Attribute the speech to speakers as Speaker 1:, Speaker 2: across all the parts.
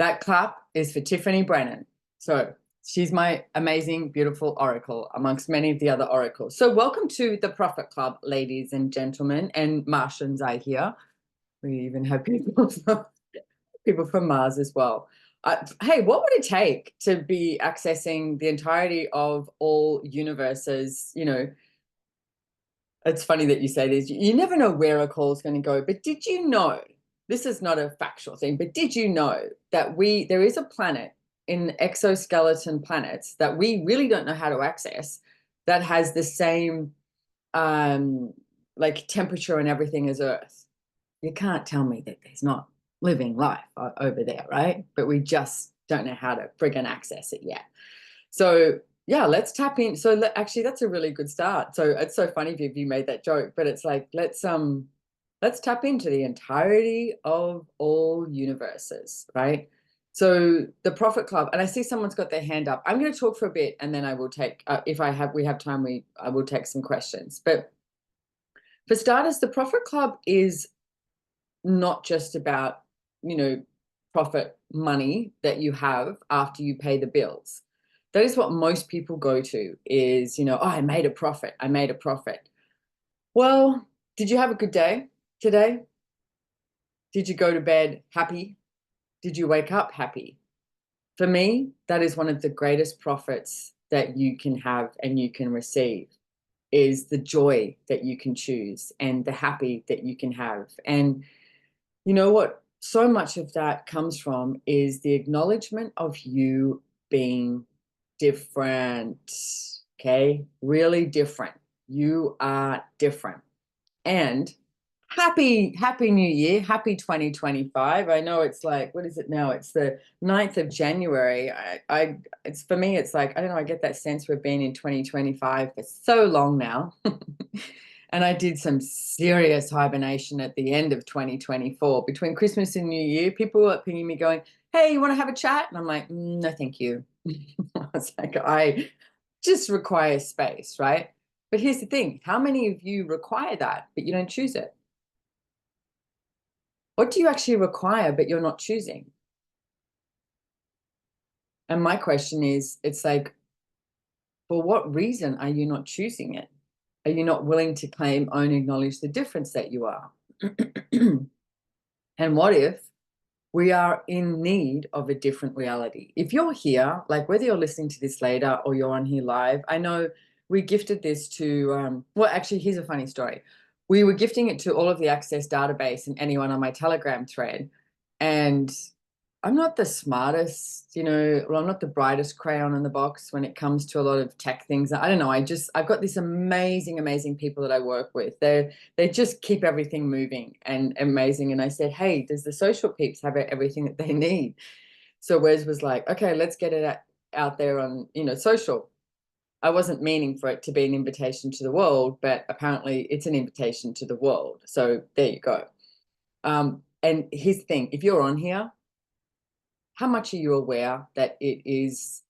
Speaker 1: That clap is for Tiffany Brennan. So she's my amazing, beautiful oracle amongst many of the other oracles. So welcome to the Prophet Club, ladies and gentlemen, and Martians, I hear. We even have people from Mars as well. Hey, what would it take to be accessing the entirety of all universes? You know, it's funny that you say this. You never know where a call is going to go. But did you know, this is not a factual thing, but did you know that there is a planet in exoskeleton planets that we really don't know how to access that has the same like temperature and everything as Earth? You can't tell me that there's not living life over there, right? But we just don't know how to friggin' access it yet. So yeah, let's tap in. So actually, that's a really good start. So it's so funny if you made that joke, but it's like let's tap into the entirety of all universes, right? So the Prophet Club, and I see someone's got their hand up. I'm going to talk for a bit, and then I will take, if we have time, I will take some questions. But for starters, the Prophet Club is not just about, you know, profit money that you have after you pay the bills. That is what most people go to is, you know, oh, I made a profit. I made a profit. Well, did you have a good day today? Did you go to bed happy? Did you wake up happy? For me, that is one of the greatest profits that you can have and you can receive is the joy that you can choose and the happy that you can have. And you know what so much of that comes from is the acknowledgement of you being different, okay? Really different. You are different. And happy new year, happy 2025. I know it's like, what is it now? It's the 9th of January. It's for me, it's like, I don't know, I get that sense we've been in 2025 for so long now. And I did some serious hibernation at the end of 2024. Between Christmas and New Year, people were pinging me going, hey, you want to have a chat? And I'm like, no, thank you. I was like, I just require space, right? But here's the thing. How many of you require that, but you don't choose it? What do you actually require, but you're not choosing? And my question is, it's like, for what reason are you not choosing it? Are you not willing to claim, own, acknowledge the difference that you are? And what if we are in need of a different reality? If you're here, like whether you're listening to this later or you're on here live, I know we gifted this to, well, actually, here's a funny story. We were gifting it to all of the Access database and anyone on my Telegram thread. And I'm not the smartest, you know, well, I'm not the brightest crayon in the box when it comes to a lot of tech things. I don't know. I've got this amazing people that I work with. They just keep everything moving and amazing. And I said, hey, does the social peeps have everything that they need? So Wes was like, okay, let's get it out there on, you know, social. I wasn't meaning for it to be an invitation to the world, but apparently it's an invitation to the world. So there you go. And here's the thing, if you're on here, how much are you aware that it's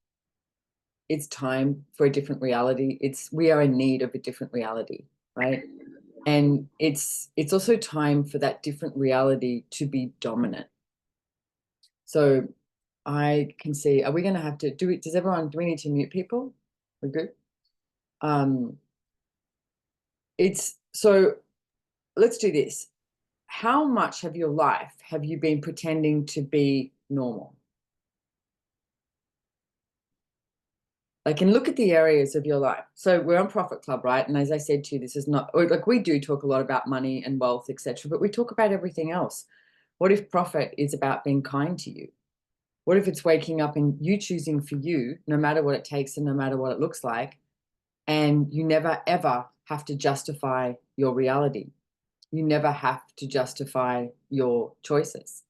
Speaker 1: time for a different reality? We are in need of a different reality, right? And it's also time for that different reality to be dominant. So I can see, are we going to have to do it? Do we need to mute people? We're good. So let's do this. How much of your life have you been pretending to be normal? Like, and look at the areas of your life. So we're on Profit Club, right? And as I said to you, this is not like we do talk a lot about money and wealth, etc., but we talk about everything else. What if profit is about being kind to you? What if it's waking up and you choosing for you, no matter what it takes and no matter what it looks like, and you never ever have to justify your reality. You never have to justify your choices.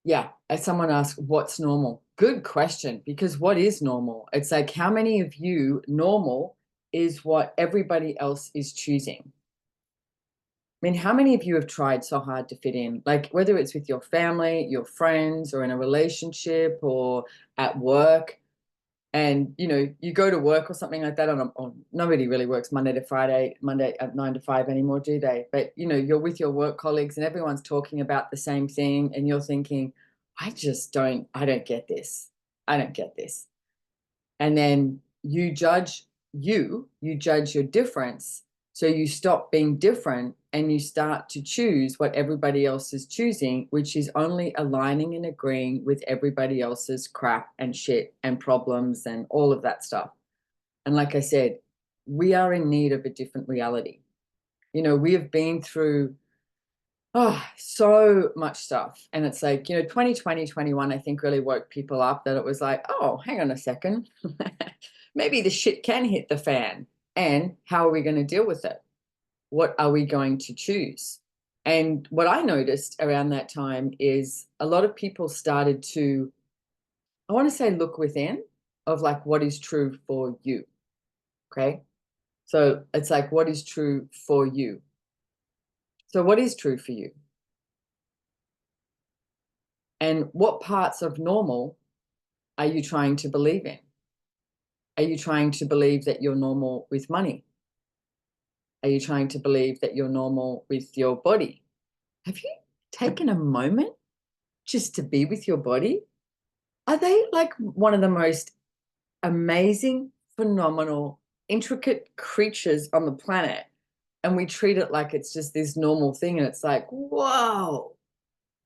Speaker 1: Yeah, as someone asked, what's normal? Good question, because what is normal? It's like, how many of you normal is what everybody else is choosing? I mean, how many of you have tried so hard to fit in? Like whether it's with your family, your friends, or in a relationship or at work, And you go to work or something like that nobody really works Monday to Friday, Monday at 9 to 5 anymore, do they? But you're with your work colleagues and everyone's talking about the same thing, and you're thinking, I don't get this. I don't get this. And then you judge your difference. So you stop being different and you start to choose what everybody else is choosing, which is only aligning and agreeing with everybody else's crap and shit and problems and all of that stuff. And like I said, we are in need of a different reality. We have been through so much stuff. And it's like, 2020, 21, I think really woke people up that it was like, oh, hang on a second. Maybe the shit can hit the fan. And how are we going to deal with it? What are we going to choose? And what I noticed around that time is a lot of people started to, I want to say, look within of like what is true for you. Okay. So it's like, what is true for you? So what is true for you? And what parts of normal are you trying to believe in? Are you trying to believe that you're normal with money? Are you trying to believe that you're normal with your body? Have you taken a moment just to be with your body? Are they like one of the most amazing, phenomenal, intricate creatures on the planet? And we treat it like it's just this normal thing. And it's like, whoa.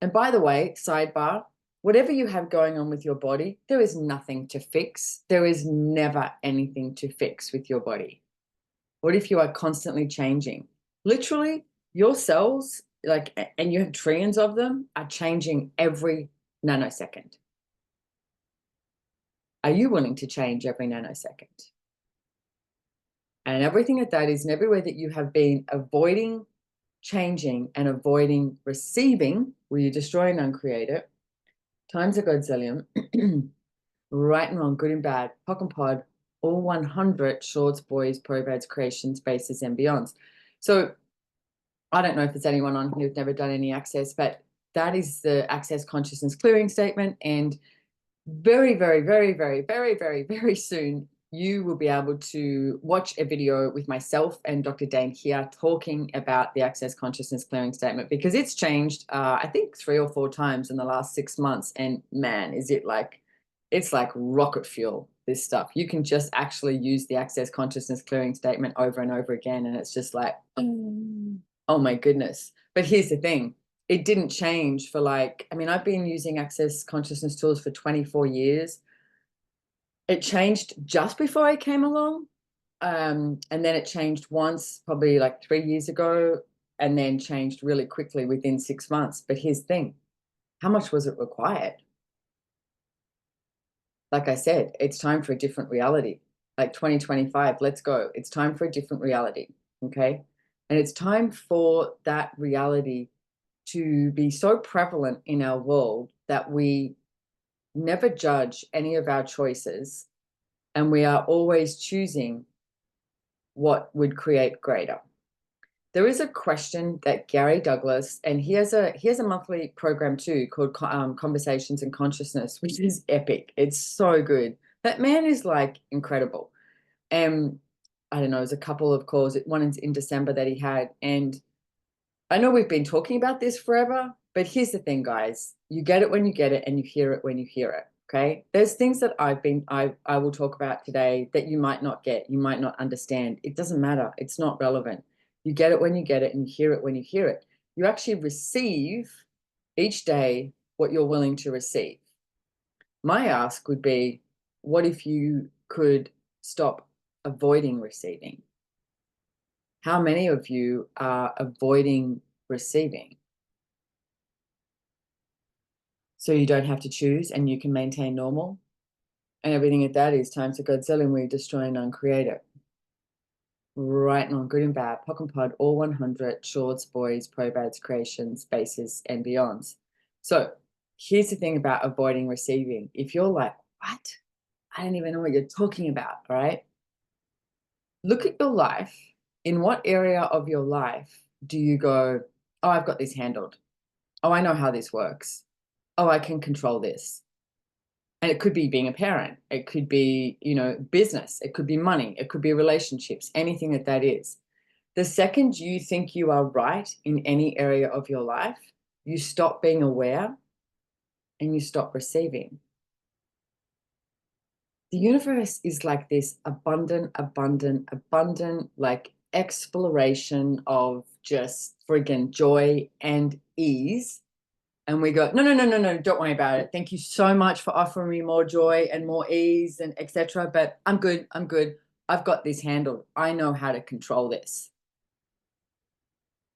Speaker 1: And by the way, sidebar, whatever you have going on with your body, there is nothing to fix. There is never anything to fix with your body. What if you are constantly changing? Literally, your cells, and you have trillions of them, are changing every nanosecond. Are you willing to change every nanosecond? And everything at that is in everywhere that you have been avoiding changing and avoiding receiving, will you destroy and uncreate it? Times a godzillion, right and wrong, good and bad, POC and pod, all 100 shorts, boys, probads, creations, bases, and beyonds. So I don't know if there's anyone on here who's never done any access, but that is the access consciousness clearing statement. And very, very, very, very, very, very, very soon, you will be able to watch a video with myself and Dr. Dane here talking about the access consciousness clearing statement, because it's changed, I think 3 or 4 times in the last 6 months. And man, is it like, it's like rocket fuel, this stuff. You can just actually use the access consciousness clearing statement over and over again. And it's just like, oh my goodness. But here's the thing. It didn't change for I've been using access consciousness tools for 24 years. It changed just before I came along. And then it changed once, probably like 3 years ago, and then changed really quickly within 6 months. But here's the thing. How much was it required? Like I said, it's time for a different reality. Like 2025, let's go. It's time for a different reality. Okay. And it's time for that reality to be so prevalent in our world that we never judge any of our choices, and we are always choosing what would create greater. There is a question that Gary Douglas, and he has a monthly program too called Conversations in Consciousness, which is epic. It's so good. That man is like incredible. And I don't know, there's a couple of calls, one in December that he had, and I know we've been talking about this forever, but here's the thing, guys. You get it when you get it, and you hear it when you hear it. Okay. There's things that I will talk about today that you might not get, you might not understand. It doesn't matter. It's not relevant. You get it when you get it, and you hear it when you hear it. You actually receive each day what you're willing to receive. My ask would be, what if you could stop avoiding receiving? How many of you are avoiding receiving? So you don't have to choose and you can maintain normal. And everything at that is times a Godzilla, and we destroy and uncreate it. Right and wrong, good and bad, POC and pod, all 100, shorts, boys, probads, creations, bases, and beyonds. So here's the thing about avoiding receiving. If you're like, what? I don't even know what you're talking about, right? Look at your life. In what area of your life do you go, oh, I've got this handled. Oh, I know how this works. Oh, I can control this. And it could be being a parent. It could be, business. It could be money. It could be relationships, anything that is. The second you think you are right in any area of your life, you stop being aware and you stop receiving. The universe is like this abundant, like exploration of just friggin' joy and ease. And we go, no, don't worry about it. Thank you so much for offering me more joy and more ease and etc. But I'm good. I've got this handled. I know how to control this.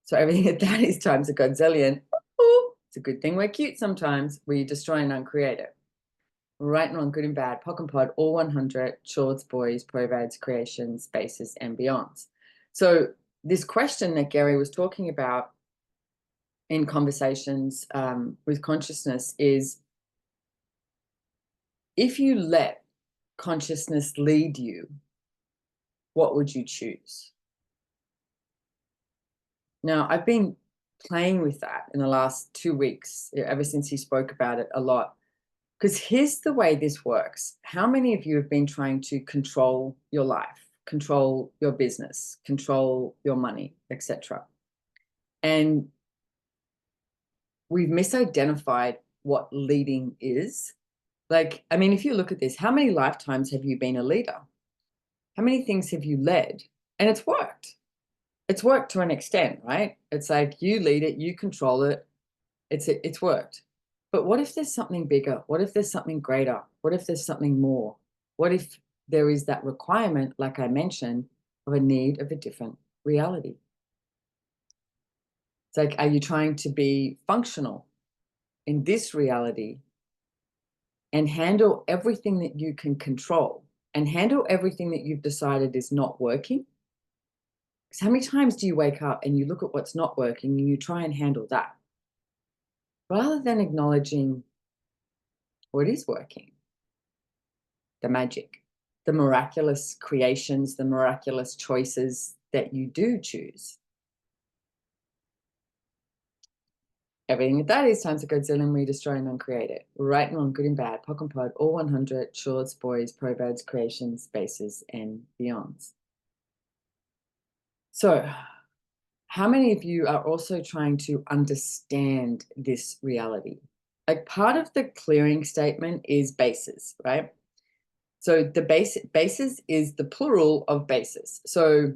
Speaker 1: So everything that is times a godzillion. Ooh, it's a good thing we're cute sometimes. We destroy and uncreate it. Right and wrong, good and bad, POC and POD, all 100, shorts, boys, provads, creations, spaces, and beyonds. So this question that Gary was talking about in conversations with consciousness is, if you let consciousness lead you, what would you choose? Now, I've been playing with that in the last 2 weeks, ever since he spoke about it a lot. Because here's the way this works. How many of you have been trying to control your life, control your business, control your money, etc.? And we've misidentified what leading is. Like, I mean, if you look at this, how many lifetimes have you been a leader? How many things have you led? And it's worked. It's worked to an extent, right? It's like you lead it, you control it. It's worked. But what if there's something bigger? What if there's something greater? What if there's something more? What if there is that requirement, like I mentioned, of a need of a different reality? It's like, are you trying to be functional in this reality and handle everything that you can control and handle everything that you've decided is not working? Because how many times do you wake up and you look at what's not working and you try and handle that, rather than acknowledging what is working? The magic, the miraculous creations, the miraculous choices that you do choose. Everything that is times a godzillion, we destroy and uncreate it. Right and wrong, good and bad, POC and POD, all 100, shorts, boys, provads, creations, spaces, and beyonds. So, how many of you are also trying to understand this reality? Like, part of the clearing statement is bases, right? So the bases is the plural of bases. So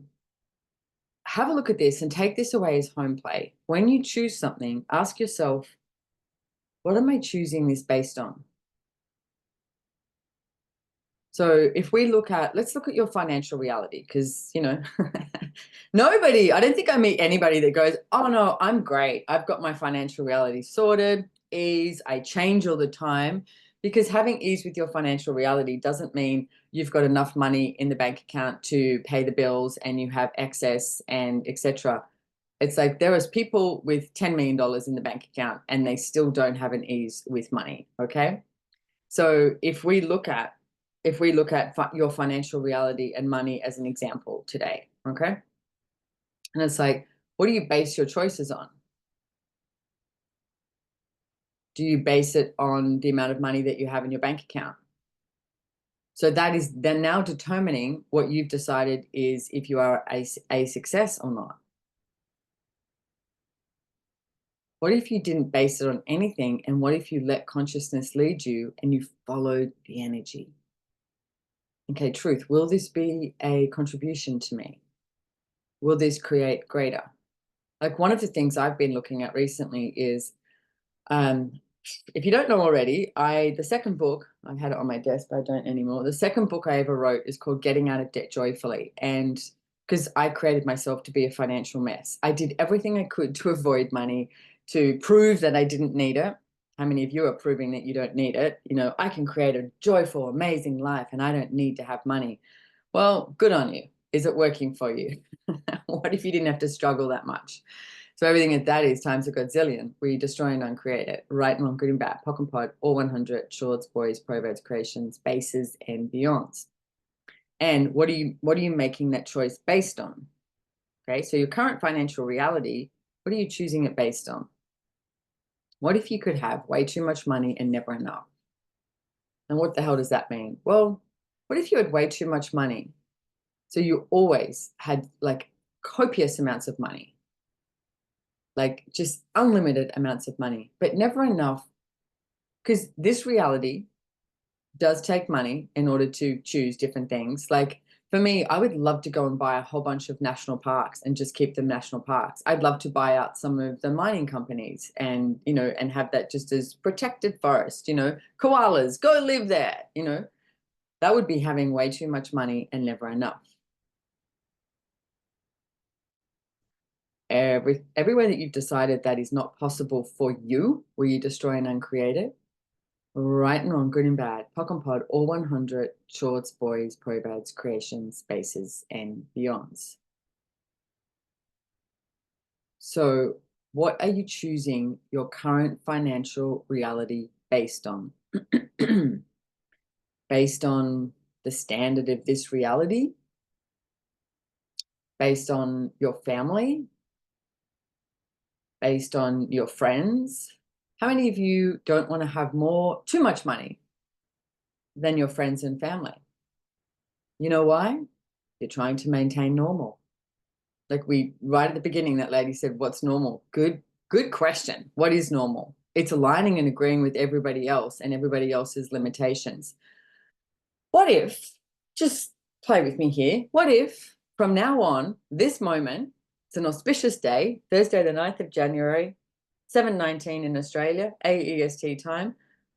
Speaker 1: have a look at this and take this away as home play. When you choose something, ask yourself, what am I choosing this based on? So if we let's look at your financial reality, because, I don't think I meet anybody that goes, oh no, I'm great. I've got my financial reality sorted, ease, I change all the time. Because having ease with your financial reality doesn't mean you've got enough money in the bank account to pay the bills and you have excess and etc. It's like there is people with $10 million in the bank account and they still don't have an ease with money. Okay. So if we look at your financial reality and money as an example today, okay? And it's like, what do you base your choices on? Do you base it on the amount of money that you have in your bank account? So that is then now determining what you've decided is if you are a success or not. What if you didn't base it on anything? And what if you let consciousness lead you and you followed the energy? Okay, truth, will this be a contribution to me? Will this create greater? Like, one of the things I've been looking at recently is, if you don't know already, the second book, I had it on my desk, but I don't anymore. The second book I ever wrote is called Getting Out of Debt Joyfully. And because I created myself to be a financial mess, I did everything I could to avoid money, to prove that I didn't need it. How many of you are proving that you don't need it? I can create a joyful, amazing life and I don't need to have money. Well, good on you. Is it working for you? What if you didn't have to struggle that much? So everything that is times a godzillion, we destroy and uncreate it. Right and wrong, good and bad, POC and POD, all 100, shorts, boys, provads, creations, bases, and beyonds. And what are you making that choice based on? Okay, so your current financial reality, what are you choosing it based on? What if you could have way too much money and never enough? And what the hell does that mean? Well, what if you had way too much money? So you always had like copious amounts of money, like just unlimited amounts of money, but never enough. Because this reality does take money in order to choose different things. Like for me, I would love to go and buy a whole bunch of national parks and just keep them national parks. I'd love to buy out some of the mining companies and, and have that just as protected forest, koalas, go live there, that would be having way too much money and never enough. Everywhere that you've decided that is not possible for you, will you destroy and uncreate it? Right and wrong, good and bad, POC and POD, all 100, shorts, boys, probads, creations, spaces, and beyonds. So what are you choosing your current financial reality based on? Based on the standard of this reality? Based on your family? Based on your friends? How many of you don't want to have too much money than your friends and family? You know why? You're trying to maintain normal. Like right at the beginning, that lady said, what's normal? Good question. What is normal? It's aligning and agreeing with everybody else and everybody else's limitations. What if, just play with me here, what if from now on, this moment, it's an auspicious day, Thursday the 9th of January, 7:19 in Australia, AEST time.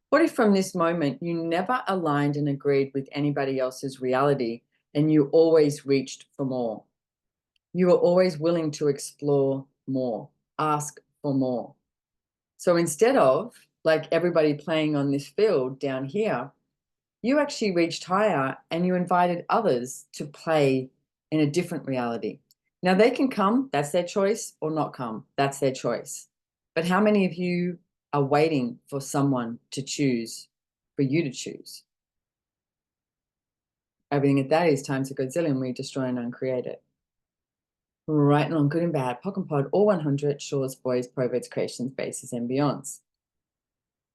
Speaker 1: What if from this moment you never aligned and agreed with anybody else's reality and you always reached for more? You were always willing to explore more, ask for more. So instead of like everybody playing on this field down here, you actually reached higher and you invited others to play in a different reality. Now they can come, that's their choice, or not come, that's their choice. But how many of you are waiting for someone to choose, for you to choose? Everything at that is times a Godzilla, we destroy and uncreate it. Right and wrong, good and bad, POC and POD, all 100, shorts, boys, proverts, creations, bases, and beyonds.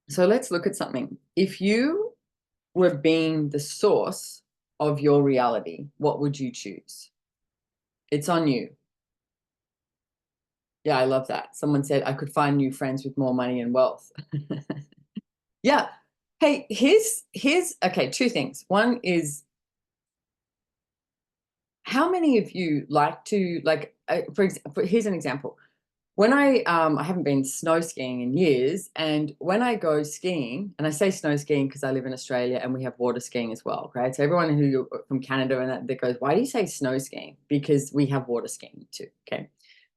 Speaker 1: So let's look at something. If you were being the source of your reality, what would you choose? It's on you. Yeah, I love that. Someone said I could find new friends with more money and wealth. Yeah. Hey, here's okay, two things. One is, how many of you like to for example, here's an example. When I haven't been snow skiing in years, and when I go skiing, and I say snow skiing because I live in Australia and we have water skiing as well, right? So everyone who from Canada and that goes, why do you say snow skiing? Because we have water skiing too. Okay.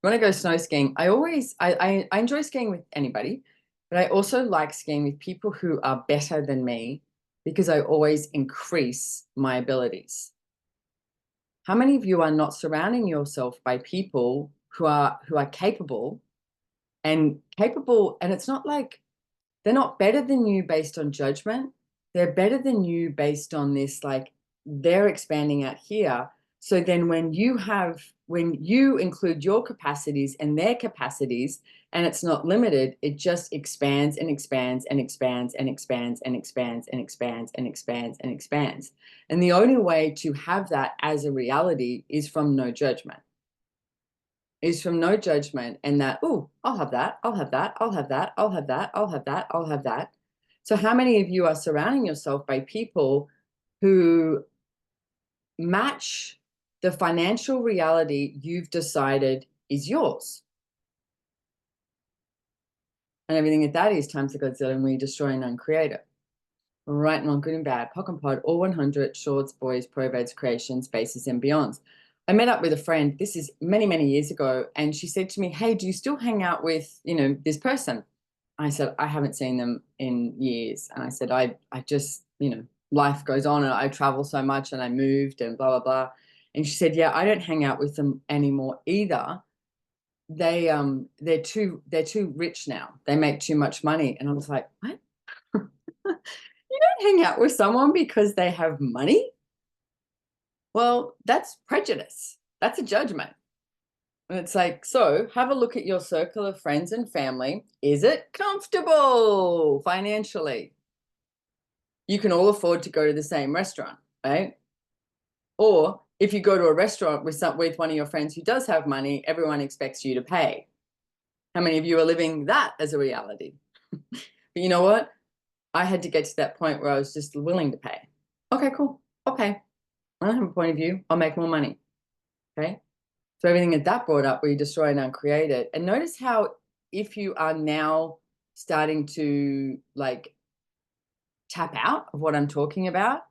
Speaker 1: When I go snow skiing, I enjoy skiing with anybody, but I also like skiing with people who are better than me because I always increase my abilities. How many of you are not surrounding yourself by people who are capable and it's not like they're not better than you based on judgment. They're better than you based on this, like they're expanding out here. So then when you include your capacities and their capacities, and it's not limited, it just expands and expands and expands and expands and expands and expands and expands and expands. And the only way to have that as a reality is from no judgment. And that, oh, I'll have that, I'll have that, I'll have that, I'll have that, I'll have that, I'll have that. So how many of you are surrounding yourself by people who match the financial reality you've decided is yours? And everything that is times the Godzilla, and we destroy and uncreate it. Right and wrong, good and bad, POC and POD, all 100, shorts, boys, proverts, creations, bases, and beyonds. I met up with a friend, this is many, many years ago, and she said to me, hey, do you still hang out with, this person? I said, I haven't seen them in years. And I said, I just, life goes on and I travel so much and I moved and blah, blah, blah. And she said, yeah, I don't hang out with them anymore either. They're too rich now. They make too much money. And I was like, what? You don't hang out with someone because they have money? Well, that's prejudice. That's a judgment. And it's like, so have a look at your circle of friends and family. Is it comfortable financially? you can all afford to go to the same restaurant, right? Or if you go to a restaurant with one of your friends who does have money, everyone expects you to pay. How many of you are living that as a reality? But you know what? I had to get to that point where I was just willing to pay. Okay, cool. Okay. I don't have a point of view. I'll make more money. Okay. So everything that brought up, where you destroy and uncreate it. And notice how if you are now starting to like tap out of what I'm talking about,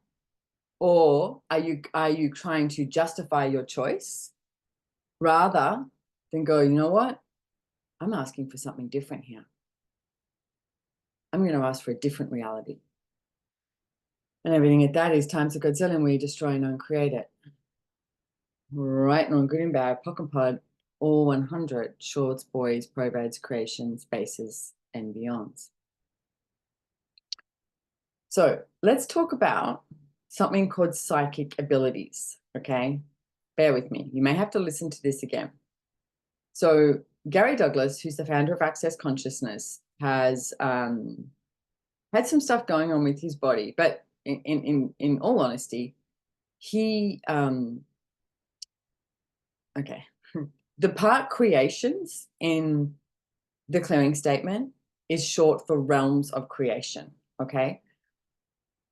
Speaker 1: or are you trying to justify your choice rather than go, you know what? I'm asking for something different here. I'm going to ask for a different reality. And everything at that is times a godzillion where you destroy and uncreate it. Right and wrong, good and bad, POC and POD, all 100, shorts, boys, probads, creations, bases, and beyonds. So let's talk about something called psychic abilities, okay? Bear with me. You may have to listen to this again. So Gary Douglas, who's the founder of Access Consciousness, has had some stuff going on with his body, but in all honesty, he okay. The part creations in the clearing statement is short for realms of creation, okay?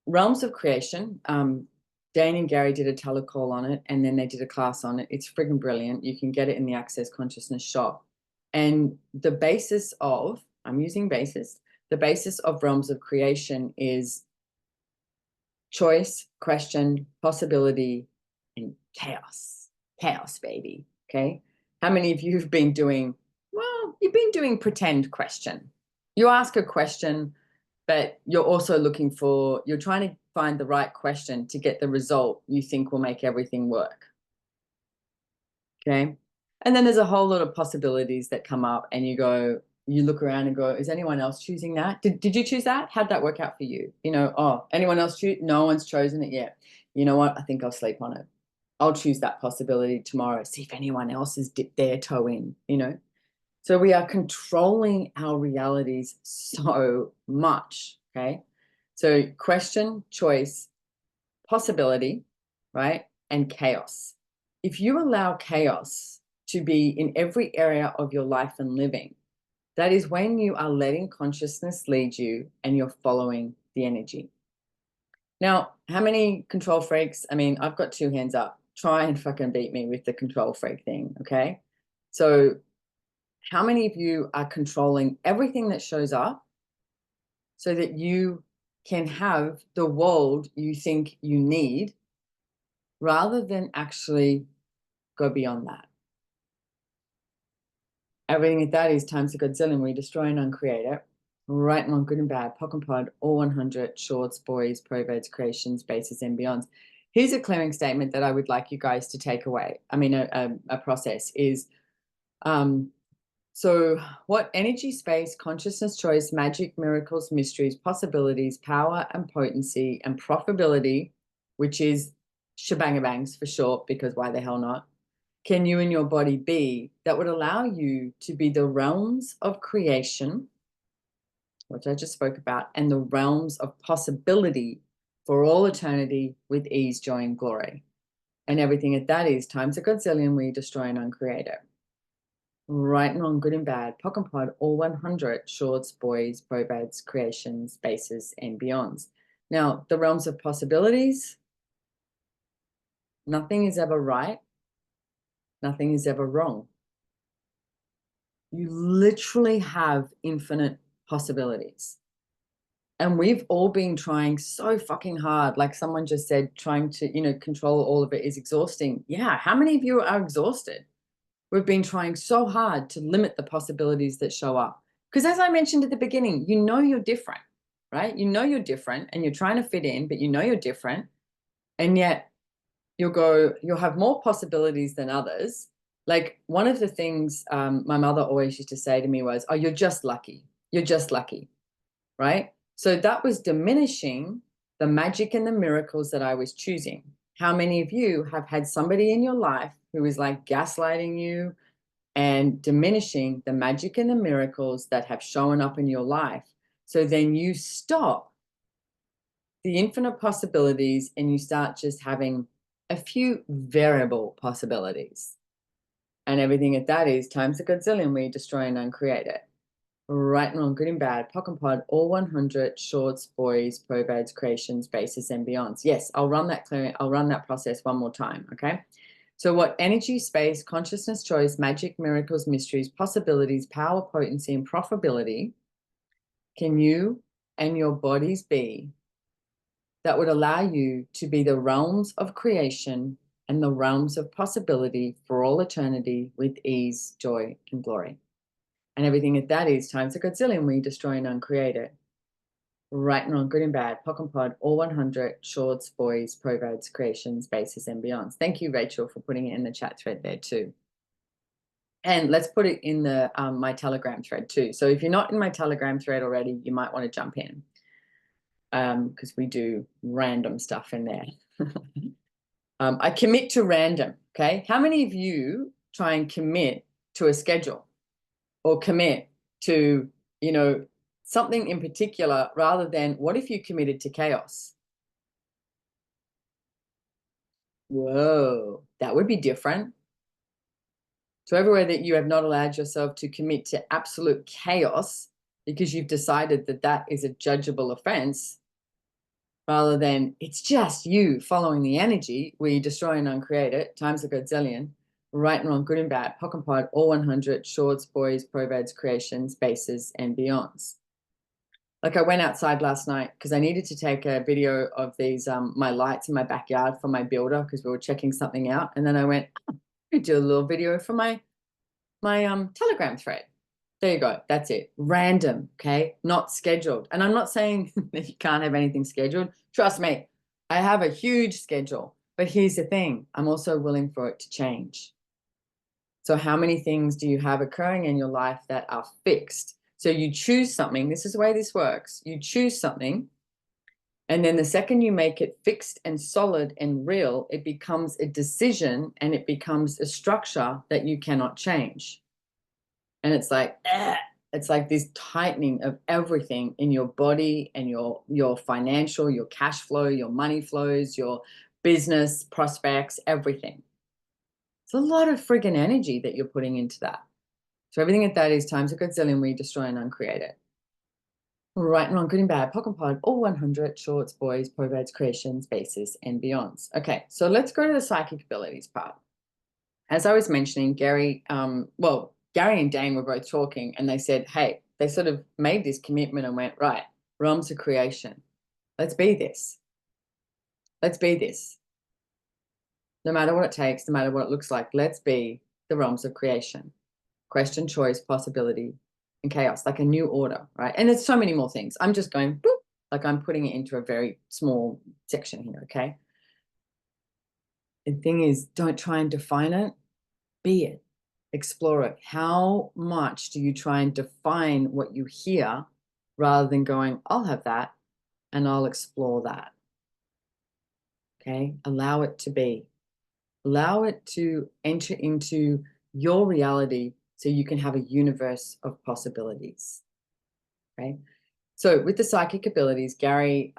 Speaker 1: Realms of creation, Dane and Gary did a telecall on it, and then they did a class on it. It's friggin' brilliant. You can get it in the Access Consciousness shop. And the basis of, I'm using basis, the basis of realms of creation is choice, question, possibility, and chaos. Chaos, baby, okay? How many of you have been doing, well, you've been doing pretend question. You ask a question, but you're also you're trying to find the right question to get the result you think will make everything work. Okay. And then there's a whole lot of possibilities that come up and you look around and go, is anyone else choosing that? Did you choose that? How'd that work out for you? Oh, anyone else choose? No one's chosen it yet. You know what? I think I'll sleep on it. I'll choose that possibility tomorrow. See if anyone else has dipped their toe in, So we are controlling our realities so much, okay? So question, choice, possibility, right? And chaos. If you allow chaos to be in every area of your life and living, that is when you are letting consciousness lead you and you're following the energy. Now, how many control freaks? I mean, I've got two hands up. Try and fucking beat me with the control freak thing, okay? So how many of you are controlling everything that shows up so that you can have the world you think you need rather than actually go beyond that? Everything at that is times a godzillion. We destroy and uncreate it. Right and wrong, good and bad, POC and POD, all 100, shorts, boys, probads, creations, bases, and beyonds. Here's a clearing statement that I would like you guys to take away. I mean, a process is, so what energy, space, consciousness, choice, magic, miracles, mysteries, possibilities, power and potency and profitability, which is shebangabangs for short, because why the hell not, can you and your body be that would allow you to be the realms of creation, which I just spoke about, and the realms of possibility for all eternity with ease, joy, and glory. And everything at that is times a godzillion, we destroy and uncreate it. Right and wrong, good and bad, POC and POD, all 100, shorts, boys, probads, creations, bases, and beyonds. Now, the realms of possibilities, nothing is ever right. Nothing is ever wrong. You literally have infinite possibilities. And we've all been trying so fucking hard. Like someone just said, trying to, control all of it is exhausting. Yeah. How many of you are exhausted? We've been trying so hard to limit the possibilities that show up. Because as I mentioned at the beginning, you're different, right? You're different and you're trying to fit in, but you're different. And yet you'll have more possibilities than others. Like one of the things my mother always used to say to me was, oh, you're just lucky. You're just lucky, right? So that was diminishing the magic and the miracles that I was choosing. How many of you have had somebody in your life who is like gaslighting you and diminishing the magic and the miracles that have shown up in your life? So then you stop the infinite possibilities and you start just having a few variable possibilities. And everything at that is times a godzillion, we destroy and uncreate it. Right and wrong, good and bad, POC and POD, all 100 shorts, boys, probads, creations, bases, and beyonds. Yes, I'll run that process one more time, okay? So what energy, space, consciousness, choice, magic, miracles, mysteries, possibilities, power, potency, and profitability can you and your bodies be that would allow you to be the realms of creation and the realms of possibility for all eternity with ease, joy, and glory? And everything at that is times a godzillion, we destroy and uncreate it. Right and wrong, good and bad, POC and POD, all 100, shorts, boys, provads, creations, bases, and beyonds. Thank you, Rachel, for putting it in the chat thread there too. And let's put it in the my Telegram thread too. So if you're not in my Telegram thread already, you might want to jump in because we do random stuff in there. I commit to random, okay? How many of you try and commit to a schedule or commit to, you know, something in particular rather than what if you committed to chaos? Whoa, that would be different. So everywhere that you have not allowed yourself to commit to absolute chaos because you've decided that that is a judgeable offense, rather than it's just you following the energy where you destroy and uncreate it, times a godzillion, right and wrong, good and bad, POC and POD, all 100, shorts, boys, provads, creations, bases, and beyonds. Like I went outside last night because I needed to take a video of these, my lights in my backyard for my builder because we were checking something out. And then I went, oh, I do a little video for my Telegram thread. There you go. That's it. Random, okay? Not scheduled. And I'm not saying that you can't have anything scheduled. Trust me, I have a huge schedule. But here's the thing. I'm also willing for it to change. So how many things do you have occurring in your life that are fixed? So you choose something. This is the way this works. You choose something. And then the second you make it fixed and solid and real, it becomes a decision and it becomes a structure that you cannot change. And it's like this tightening of everything in your body and your financial, your cash flow, your money flows, your business prospects, everything. It's a lot of friggin' energy that you're putting into that. So everything at that is times a godzillion, we destroy and uncreate it. Right and wrong, good and bad, POC and POD, all 100, shorts, boys, provads, creations, bases, and beyonds. Okay, so let's go to the psychic abilities part. As I was mentioning, Gary and Dane were both talking and they said, hey, they sort of made this commitment and went, right, realms of creation. Let's be this. Let's be this. No matter what it takes, no matter what it looks like, let's be the realms of creation. Question, choice, possibility, and chaos, like a new order, right? And there's so many more things. I'm just going, boop, like I'm putting it into a very small section here, okay? The thing is, don't try and define it, be it. Explore it. How much do you try and define what you hear rather than going, I'll have that and I'll explore that? Okay. Allow it to be. Allow it to enter into your reality so you can have a universe of possibilities. Okay. So with the psychic abilities, Gary,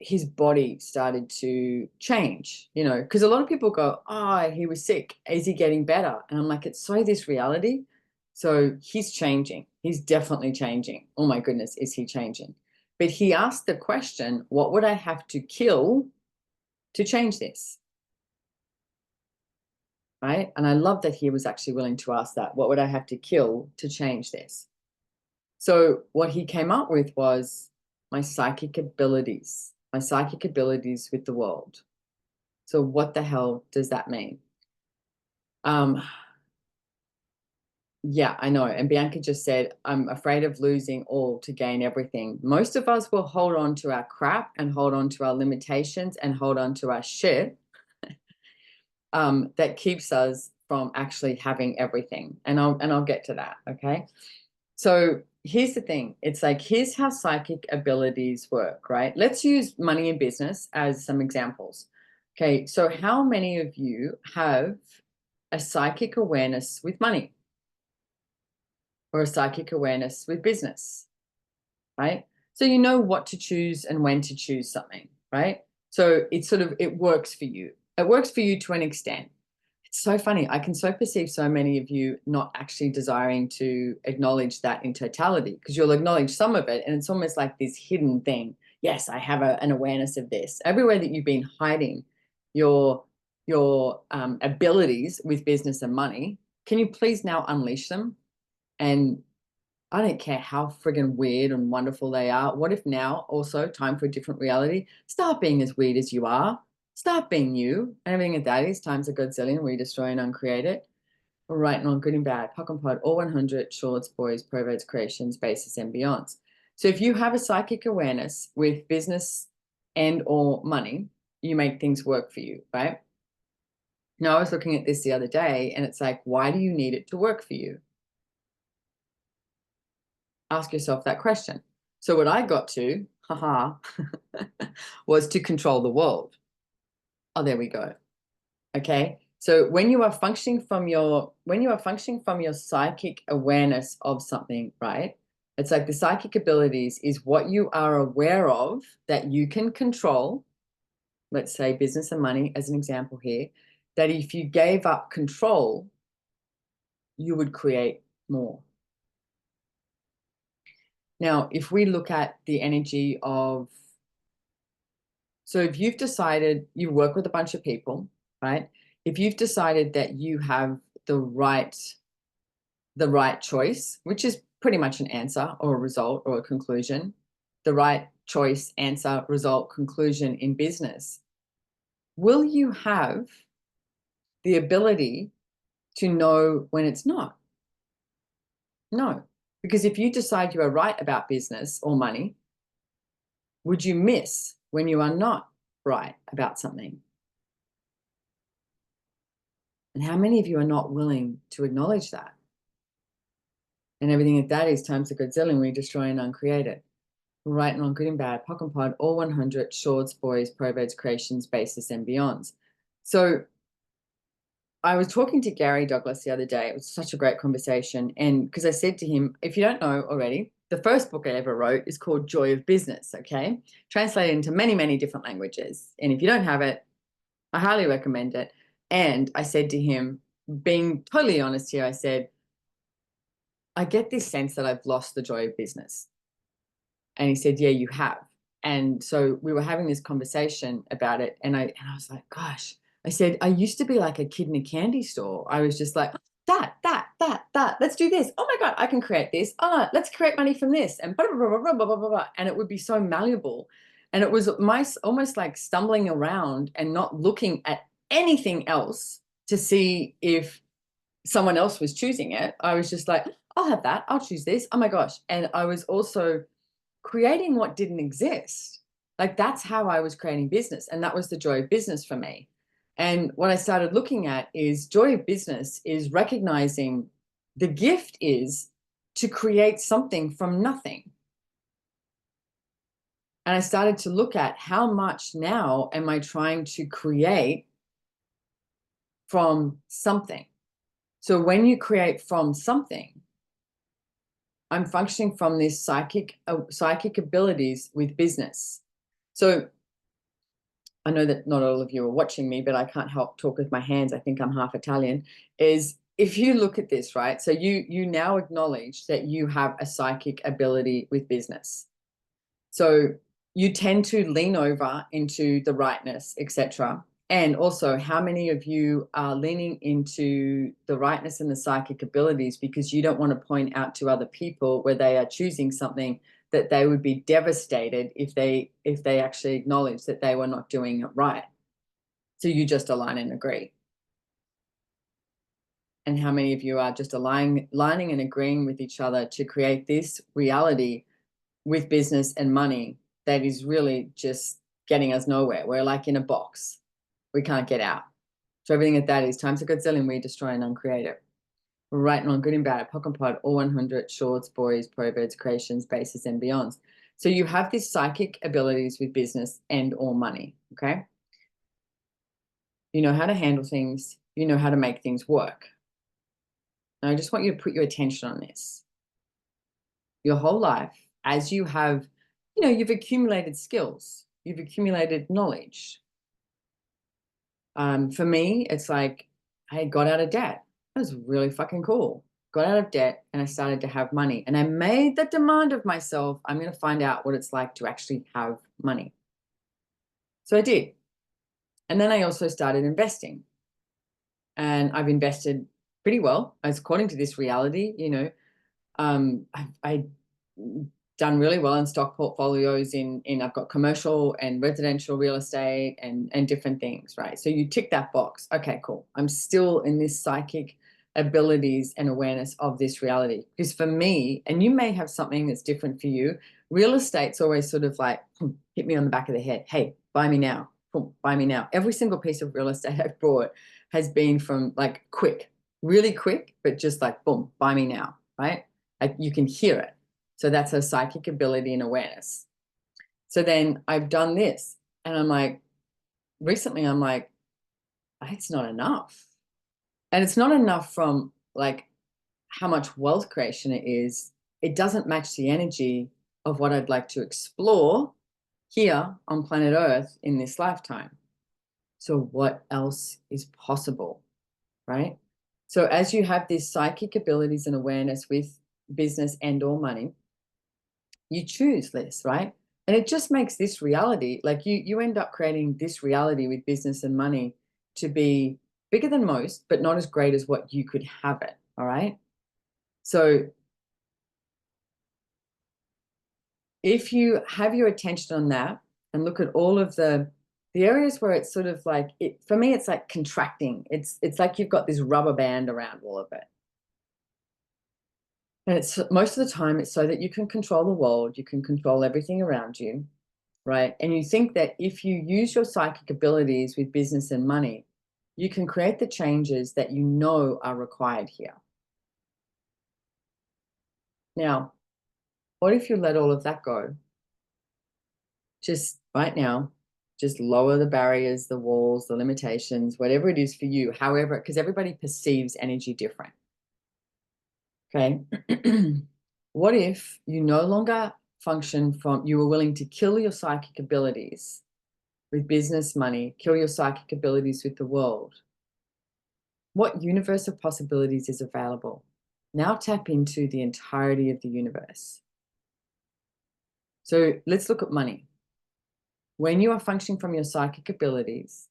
Speaker 1: his body started to change, you know, because a lot of people go, oh, he was sick. Is he getting better? And I'm like, it's so this reality. So he's changing. He's definitely changing. Oh my goodness, is he changing? But he asked the question, what would I have to kill to change this? Right? And I love that he was actually willing to ask that. What would I have to kill to change this? So what he came up with was my psychic abilities with the world. So what the hell does that mean? Yeah, I know. And Bianca just said, I'm afraid of losing all to gain everything. Most of us will hold on to our crap and hold on to our limitations and hold on to our shit that keeps us from actually having everything. And I'll get to that, okay? So here's the thing. It's like, here's how psychic abilities work, right? Let's use money and business as some examples. Okay, so how many of you have a psychic awareness with money or a psychic awareness with business, right? So you know what to choose and when to choose something, right? So it's sort of, it works for you. It works for you to an extent. It's so funny. I can so perceive so many of you not actually desiring to acknowledge that in totality, because you'll acknowledge some of it and it's almost like this hidden thing. Yes, I have an awareness of this. Everywhere that you've been hiding your abilities with business and money, can you please now unleash them? And I don't care how friggin' weird and wonderful they are. What if now also time for a different reality? Start being as weird as you are. Start being you. And everything that is times a godzillion. We destroy and uncreate it. All right, and on good and bad, puck and pod, all 100, shorts, boys, proverts, creations, bases, and beyonds. So if you have a psychic awareness with business and or money, you make things work for you, right? Now, I was looking at this the other day, and it's like, why do you need it to work for you? Ask yourself that question. So what I got to, haha, was to control the world. Oh, there we go. Okay. So when you are functioning from your psychic awareness of something, right? It's like the psychic abilities is what you are aware of that you can control. Let's say business and money as an example here, that if you gave up control, you would create more. Now, if we look at the energy of, so if you've decided you work with a bunch of people, right? If you've decided that you have the right choice, which is pretty much an answer or a result or a conclusion, the right choice, answer, result, conclusion in business, will you have the ability to know when it's not? No. Because if you decide you are right about business or money, would you miss when you are not right about something? And how many of you are not willing to acknowledge that? And everything that is times a godzillion, we destroy and uncreate it. Right and wrong, good and bad, pock and pod, all 100, shorts, boys, proverts, creations, bases, and beyonds. So I was talking to Gary Douglas the other day. It was such a great conversation. And because I said to him, if you don't know already, the first book I ever wrote is called Joy of Business, okay? Translated into many, many different languages. And if you don't have it, I highly recommend it. And I said to him, being totally honest here, I said, I get this sense that I've lost the joy of business. And he said, yeah, you have. And so we were having this conversation about it. And I was like, gosh, I said, I used to be like a kid in a candy store. I was just like, that. Let's do this. Oh my God, I can create this. Oh, let's create money from this. And blah, blah, blah, blah, blah, blah, blah, blah. And it would be so malleable. And it was almost like stumbling around and not looking at anything else to see if someone else was choosing it. I was just like, I'll have that. I'll choose this. Oh my gosh. And I was also creating what didn't exist. Like that's how I was creating business. And that was the joy of business for me. And what I started looking at is joy of business is recognizing the gift is to create something from nothing. And I started to look at how much now am I trying to create from something. So when you create from something, I'm functioning from this psychic abilities with business. So I know that not all of you are watching me, but I can't help talk with my hands. I think I'm half Italian. Is if you look at this, right? So you now acknowledge that you have a psychic ability with business. So you tend to lean over into the rightness, etc. And also, how many of you are leaning into the rightness and the psychic abilities because you don't want to point out to other people where they are choosing something that they would be devastated if they actually acknowledge that they were not doing it right. So you just align and agree. And how many of you are just aligning and agreeing with each other to create this reality with business and money that is really just getting us nowhere? We're like in a box. We can't get out. So everything that is times a godzillion, we destroy and uncreate it. Right and on good and bad, pock and pod, all 100, shorts, boys, proverts, creations, bases, and beyonds. So you have these psychic abilities with business and or money, okay? You know how to handle things. You know how to make things work. Now, I just want you to put your attention on this. Your whole life, as you have you've accumulated skills, you've accumulated knowledge. For me, it's like I got out of debt. That was really fucking cool. Got out of debt and I started to have money. And I made the demand of myself, I'm going to find out what it's like to actually have money. So I did. And then I also started investing. And I've invested pretty well, as according to this reality, I done really well in stock portfolios in I've got commercial and residential real estate and different things, right? So you tick that box. Okay, cool. I'm still in this psychic abilities and awareness of this reality. Because for me, and you may have something that's different for you, real estate's always sort of like, hit me on the back of the head. Hey, buy me now. Buy me now. Every single piece of real estate I've bought has been from like quick, really quick, but just like, boom, buy me now, right? Like you can hear it. So that's a psychic ability and awareness. So then I've done this and I'm like, recently I'm like, it's not enough. And it's not enough from like how much wealth creation it is. It doesn't match the energy of what I'd like to explore here on planet Earth in this lifetime. So what else is possible, right? So as you have these psychic abilities and awareness with business and or money, you choose this, right? And it just makes this reality, like you end up creating this reality with business and money to be bigger than most, but not as great as what you could have it. All right. So if you have your attention on that and look at all of the areas where it's sort of like it, for me, it's like contracting. It's like you've got this rubber band around all of it. And it's most of the time it's so that you can control the world, you can control everything around you, right? And you think that if you use your psychic abilities with business and money, you can create the changes that you know are required here. Now, what if you let all of that go? Just right now, just lower the barriers, the walls, the limitations, whatever it is for you, however, because everybody perceives energy different. Okay. What if you no longer function from, you were willing to kill your psychic abilities with business, money, kill your psychic abilities with the world? What universe of possibilities is available? Now tap into the entirety of the universe. So let's look at money. When you are functioning from your psychic abilities,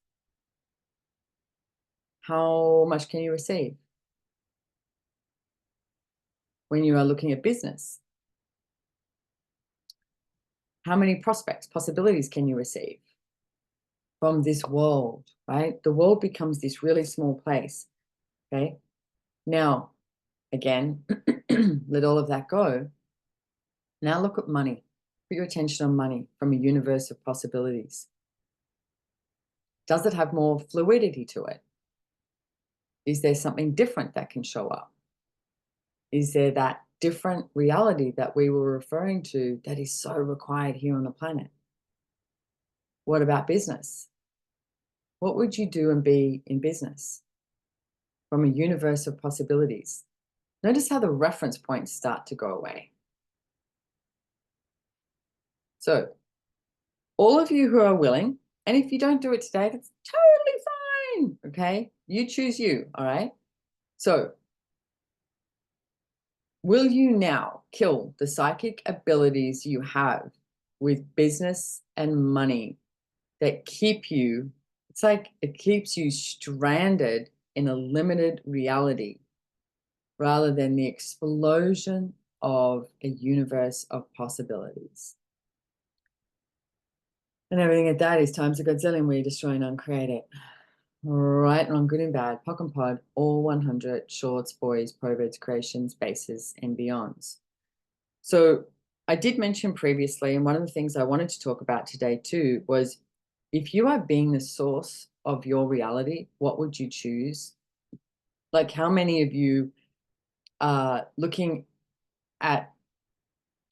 Speaker 1: how much can you receive? When you are looking at business, how many prospects, possibilities can you receive from this world, right? The world becomes this really small place, okay? Now, again, let all of that go. Now look at money. Put your attention on money from a universe of possibilities. Does it have more fluidity to it? Is there something different that can show up? Is there that different reality that we were referring to that is so required here on the planet? What about business? What would you do and be in business from a universe of possibilities? Notice how the reference points start to go away. So all of you who are willing, and if you don't do it today, that's totally fine, okay? You choose you, all right? So will you now kill the psychic abilities you have with business and money that keep you, it's like it keeps you stranded in a limited reality rather than the explosion of a universe of possibilities? And everything at that is times a godzillion where you destroy and uncreate it. Right and wrong, good and bad, POC and POD, all 100 shorts, boys, proverbids, creations, bases, and beyonds. So I did mention previously, and one of the things I wanted to talk about today too was if you are being the source of your reality, what would you choose? Like how many of you are looking at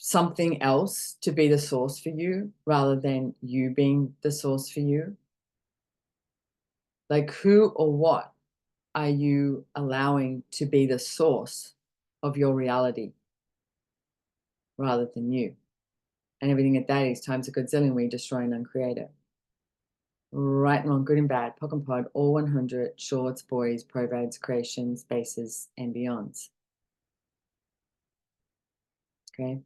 Speaker 1: something else to be the source for you rather than you being the source for you? Like who or what are you allowing to be the source of your reality rather than you? and everything at that is times a godzillion. We destroy and uncreate it. Right and wrong, good and bad, POC and POD, all 100, shorts, boys, provads, creations, bases, and beyonds. Okay.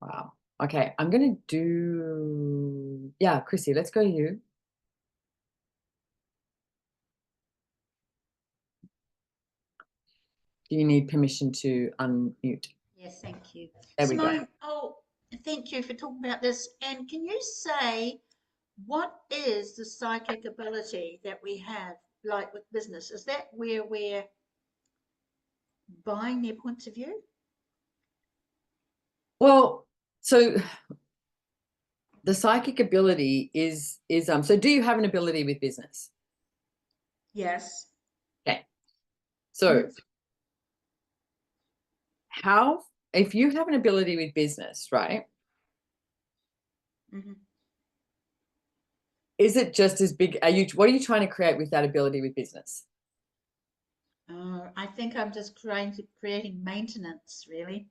Speaker 1: Wow. Okay, I'm gonna do, yeah, Chrissy, let's go to you. Do you need permission to unmute?
Speaker 2: Yes, thank you.
Speaker 1: There we go.
Speaker 2: Simone, thank you for talking about this. And can you say what is the psychic ability that we have, like with business? Is that where we're buying their points of view?
Speaker 1: Well, so the psychic ability is so do you have an ability with business?
Speaker 2: Yes.
Speaker 1: Okay. So how, if you have an ability with business, right?
Speaker 2: Mm-hmm.
Speaker 1: Is it just as big? What are you trying to create with that ability with business?
Speaker 2: I think I'm just creating maintenance, really.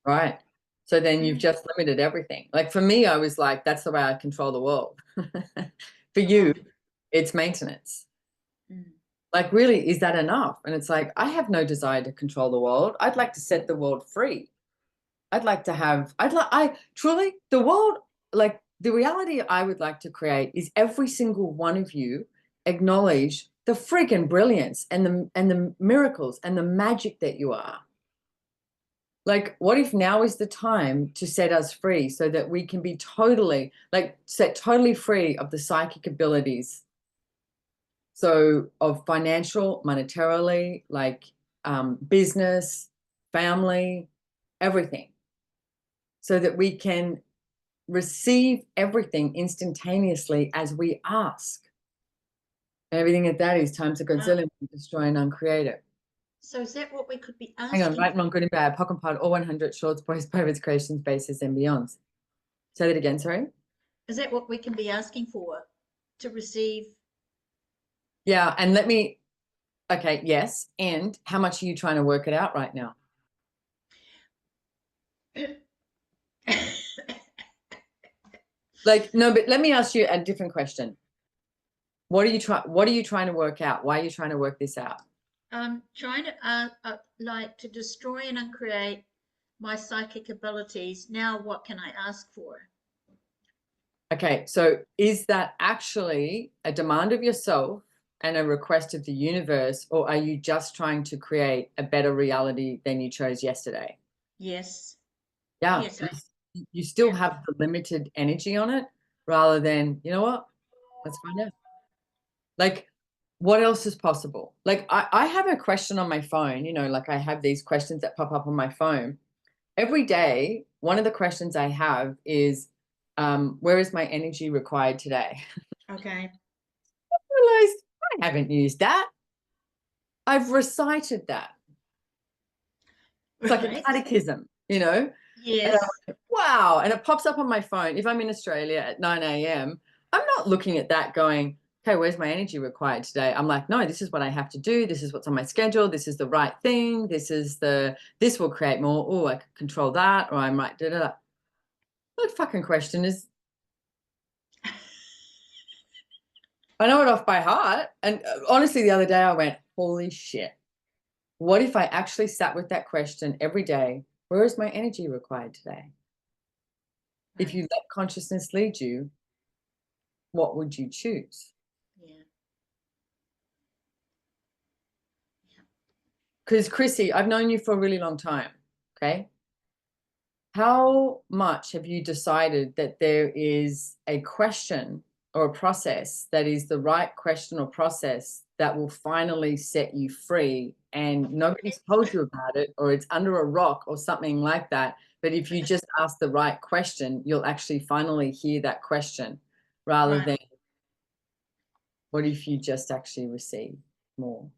Speaker 1: Right. So then you've just limited everything. Like for me, I was like, that's the way I control the world. For you, it's maintenance.
Speaker 2: Mm.
Speaker 1: Like, really, is that enough? And it's like, I have no desire to control the world. I'd like to set the world free. I'd like to have, I truly, the world, like the reality I would like to create is every single one of you acknowledge the freaking brilliance and the miracles and the magic that you are. Like, what if now is the time to set us free so that we can be totally, like, set totally free of the psychic abilities? So, of financial, monetarily, like business, family, everything, so that we can receive everything instantaneously as we ask. Everything at that is times a godzillion, destroy and uncreate it.
Speaker 2: So is that what we could be
Speaker 1: Hang on,
Speaker 2: asking
Speaker 1: right and
Speaker 2: for?
Speaker 1: wrong, good and bad, POC and POD, all 100, shorts, boys, perverts, creations, bases, and beyonds. Say that again, sorry.
Speaker 2: Is that what we can be asking for to receive?
Speaker 1: Yeah, and okay, yes. And how much are you trying to work it out right now? Like, no, but let me ask you a different question. What are you trying to work out? Why are you trying to work this out?
Speaker 2: I'm trying to like to destroy and uncreate my psychic abilities. Now, what can I ask for?
Speaker 1: Okay, so is that actually a demand of yourself and a request of the universe, or are you just trying to create a better reality than you chose yesterday?
Speaker 2: Yes.
Speaker 1: Yeah,
Speaker 2: Yes.
Speaker 1: you still have the limited energy on it rather than, you know what? Let's find out. Like, what else is possible? Like, I have a question on my phone, like I have these questions that pop up on my phone. Every day, one of the questions I have is, where is my energy required today?
Speaker 2: Okay.
Speaker 1: I realized I haven't used that. I've recited that. It's like a
Speaker 2: Right.
Speaker 1: catechism. And I'm
Speaker 2: Yes.
Speaker 1: like, wow. And it pops up on my phone. If I'm in Australia at 9 a.m., I'm not looking at that going, okay, where's my energy required today? I'm like, no, this is what I have to do. This is what's on my schedule. This is the right thing. This will create more. Oh, I can control that. Or I might do that. That fucking question is, I know it off by heart. And honestly, the other day I went, holy shit. What if I actually sat with that question every day? Where is my energy required today? If
Speaker 2: Right.
Speaker 1: you let consciousness lead you, what would you choose?
Speaker 2: Yeah.
Speaker 1: Because Chrissy, I've known you for a really long time. Okay. How much have you decided that there is a question or a process that is the right question or process that will finally set you free, and nobody's told you about it, or it's under a rock or something like that? But if you just ask the right question, you'll actually finally hear that question, rather
Speaker 2: Right.
Speaker 1: than what if you just actually receive more?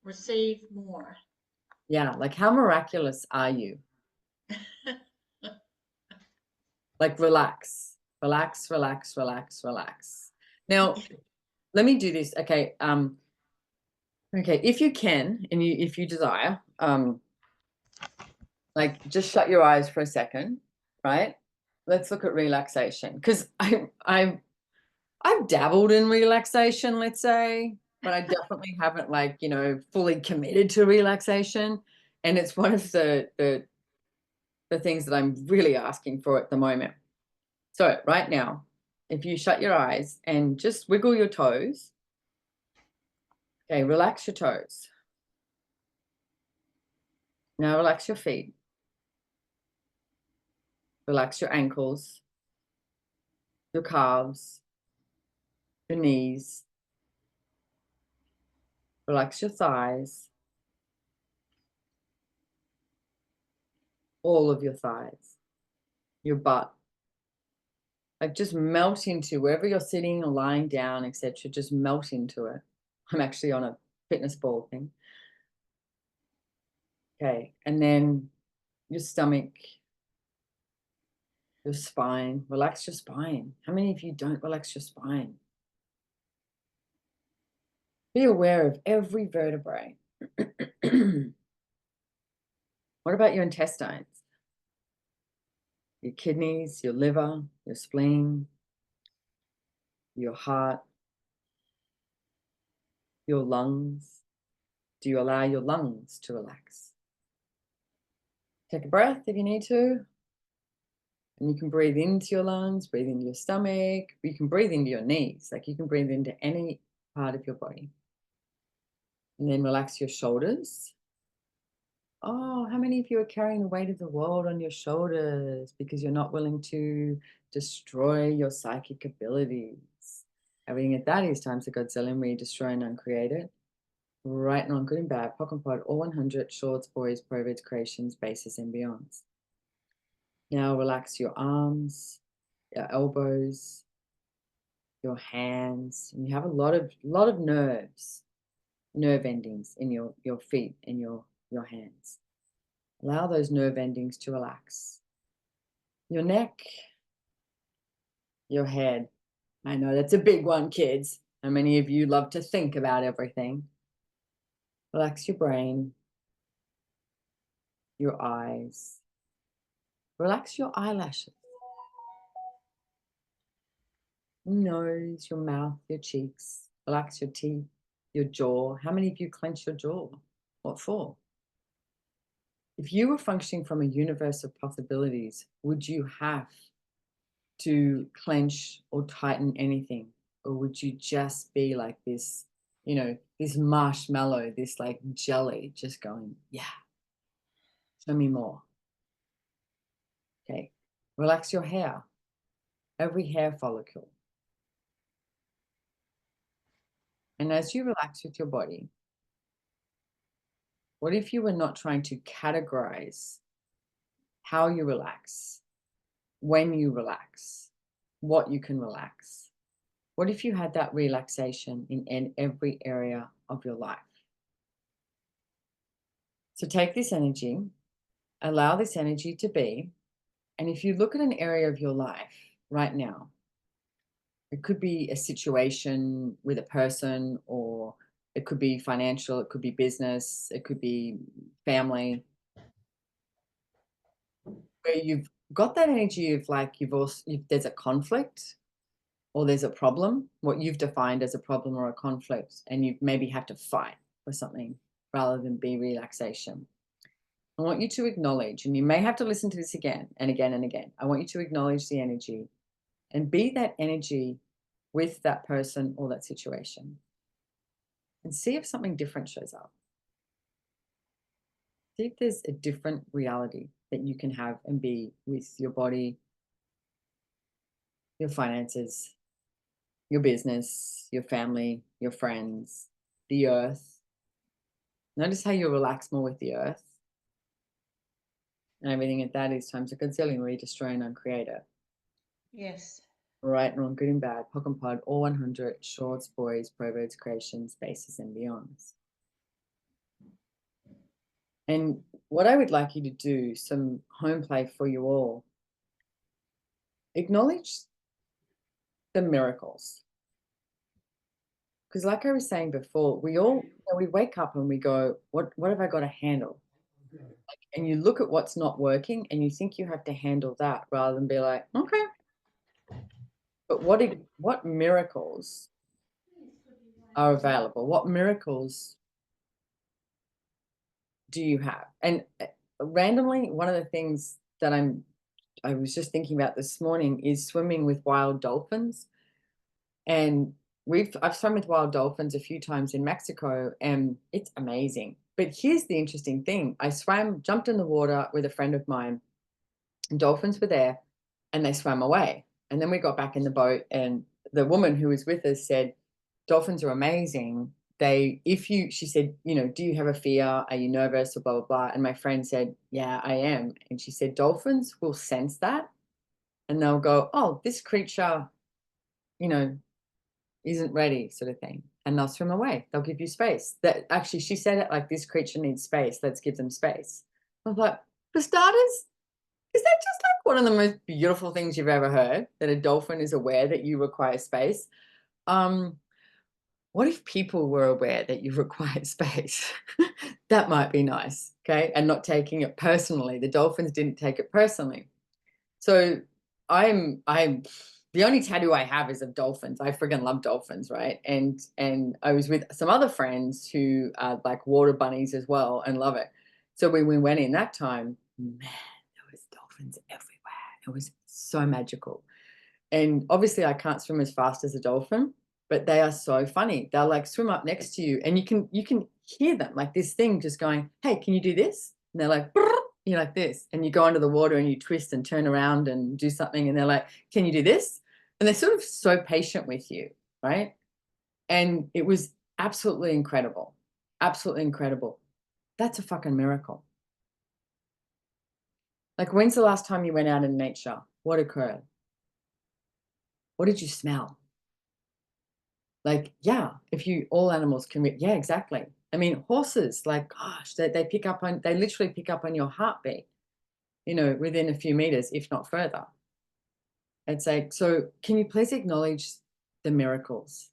Speaker 2: Receive more.
Speaker 1: Yeah, like how miraculous are you? Like relax, relax, relax, relax, relax. Now, let me do this. Okay. Okay, if you can, and if you desire, Like, just shut your eyes for a second, right? Let's look at relaxation, because I've dabbled in relaxation, let's say, but I definitely haven't, like, fully committed to relaxation. And it's one of the things that I'm really asking for at the moment. So right now, if you shut your eyes and just wiggle your toes, okay, relax your toes. Now relax your feet, relax your ankles, your calves, your knees, relax your thighs, all of your thighs, your butt. Like, just melt into wherever you're sitting or lying down, etc. Just melt into it. I'm actually on a fitness ball thing. Okay, and then your stomach, your spine. Relax your spine. How many of you don't relax your spine? Be aware of every vertebrae. What about your intestines? Your kidneys, your liver, your spleen, your heart, your lungs. Do you allow your lungs to relax? Take a breath if you need to. And you can breathe into your lungs, breathe into your stomach. You can breathe into your knees. Like, you can breathe into any part of your body. And then relax your shoulders. Oh, how many of you are carrying the weight of the world on your shoulders because you're not willing to destroy your psychic abilities? Everything at that is times the Godzilla, we destroy and uncreate it. Right and wrong, good and bad, POC and POD, all 100, shorts, boys, provids, creations, bases, and beyonds. Now relax your arms, your elbows, your hands, and you have a lot of nerves, nerve endings in your feet and your hands. Allow those nerve endings to relax. Your neck, your head. I know that's a big one, kids. How many of you love to think about everything? Relax your brain, your eyes. Relax your eyelashes, your nose, your mouth, your cheeks. Relax your teeth, your jaw. How many of you clench your jaw? What for? If you were functioning from a universe of possibilities, would you have to clench or tighten anything? Or would you just be like this, this marshmallow, this like jelly, just going, yeah, show me more. Okay. Relax your hair, every hair follicle. And as you relax with your body, what if you were not trying to categorize how you relax, when you relax, what you can relax? What if you had that relaxation in every area of your life? So take this energy, allow this energy to be. And if you look at an area of your life right now, it could be a situation with a person, or it could be financial, it could be business, it could be family, where you've got that energy of like there's a conflict or there's a problem, what you've defined as a problem or a conflict, and you maybe have to fight for something rather than be relaxation. I want you to acknowledge, and you may have to listen to this again and again and again. I want you to acknowledge the energy and be that energy with that person or that situation, and see if something different shows up. See if there's a different reality that you can have and be with your body, your finances, your business, your family, your friends, the earth. Notice how you relax more with the earth. And everything at that is times a gazillion, where you destroy and uncreate it.
Speaker 2: Yes.
Speaker 1: Right and wrong, good and bad, POC and POD, all 100, shorts, boys, provids, creations, bases, and beyonds. And what I would like you to do, some home play for you all, acknowledge the miracles. Because like I was saying before, we all, we wake up and we go, what have I got to handle? And you look at what's not working and you think you have to handle that rather than be like, okay, but what miracles are available? What miracles do you have? And randomly, one of the things that I was just thinking about this morning is swimming with wild dolphins. And I've swum with wild dolphins a few times in Mexico, and it's amazing. But here's the interesting thing. Jumped in the water with a friend of mine, and dolphins were there, and they swam away. And then we got back in the boat, and the woman who was with us said, dolphins are amazing. She said, do you have a fear? Are you nervous or blah, blah, blah? And my friend said, yeah, I am. And she said, dolphins will sense that and they'll go, oh, this creature, you know, isn't ready, sort of thing. And they'll swim away. They'll give you space. That actually, she said it like, this creature needs space. Let's give them space. I was like, for starters, is that just like one of the most beautiful things you've ever heard? That a dolphin is aware that you require space? What if people were aware that you require space? That might be nice, okay? And not taking it personally. The dolphins didn't take it personally. So I'm the only tattoo I have is of dolphins. I friggin' love dolphins, right? And I was with some other friends who are like water bunnies as well and love it. So when we went in that time, man, there was dolphins everywhere. It was so magical. And obviously I can't swim as fast as a dolphin, but they are so funny. They'll like swim up next to you and you can hear them like this thing just going, hey, can you do this? And they're like, you're like this. And you go under the water and you twist and turn around and do something. And they're like, can you do this? And they're sort of so patient with you, right? And it was absolutely incredible. Absolutely incredible. That's a fucking miracle. Like, when's the last time you went out in nature? What occurred? What did you smell? Like, yeah, all animals can, yeah, exactly. I mean, horses, like, gosh, they literally pick up on your heartbeat, within a few meters, if not further. It's like, so can you please acknowledge the miracles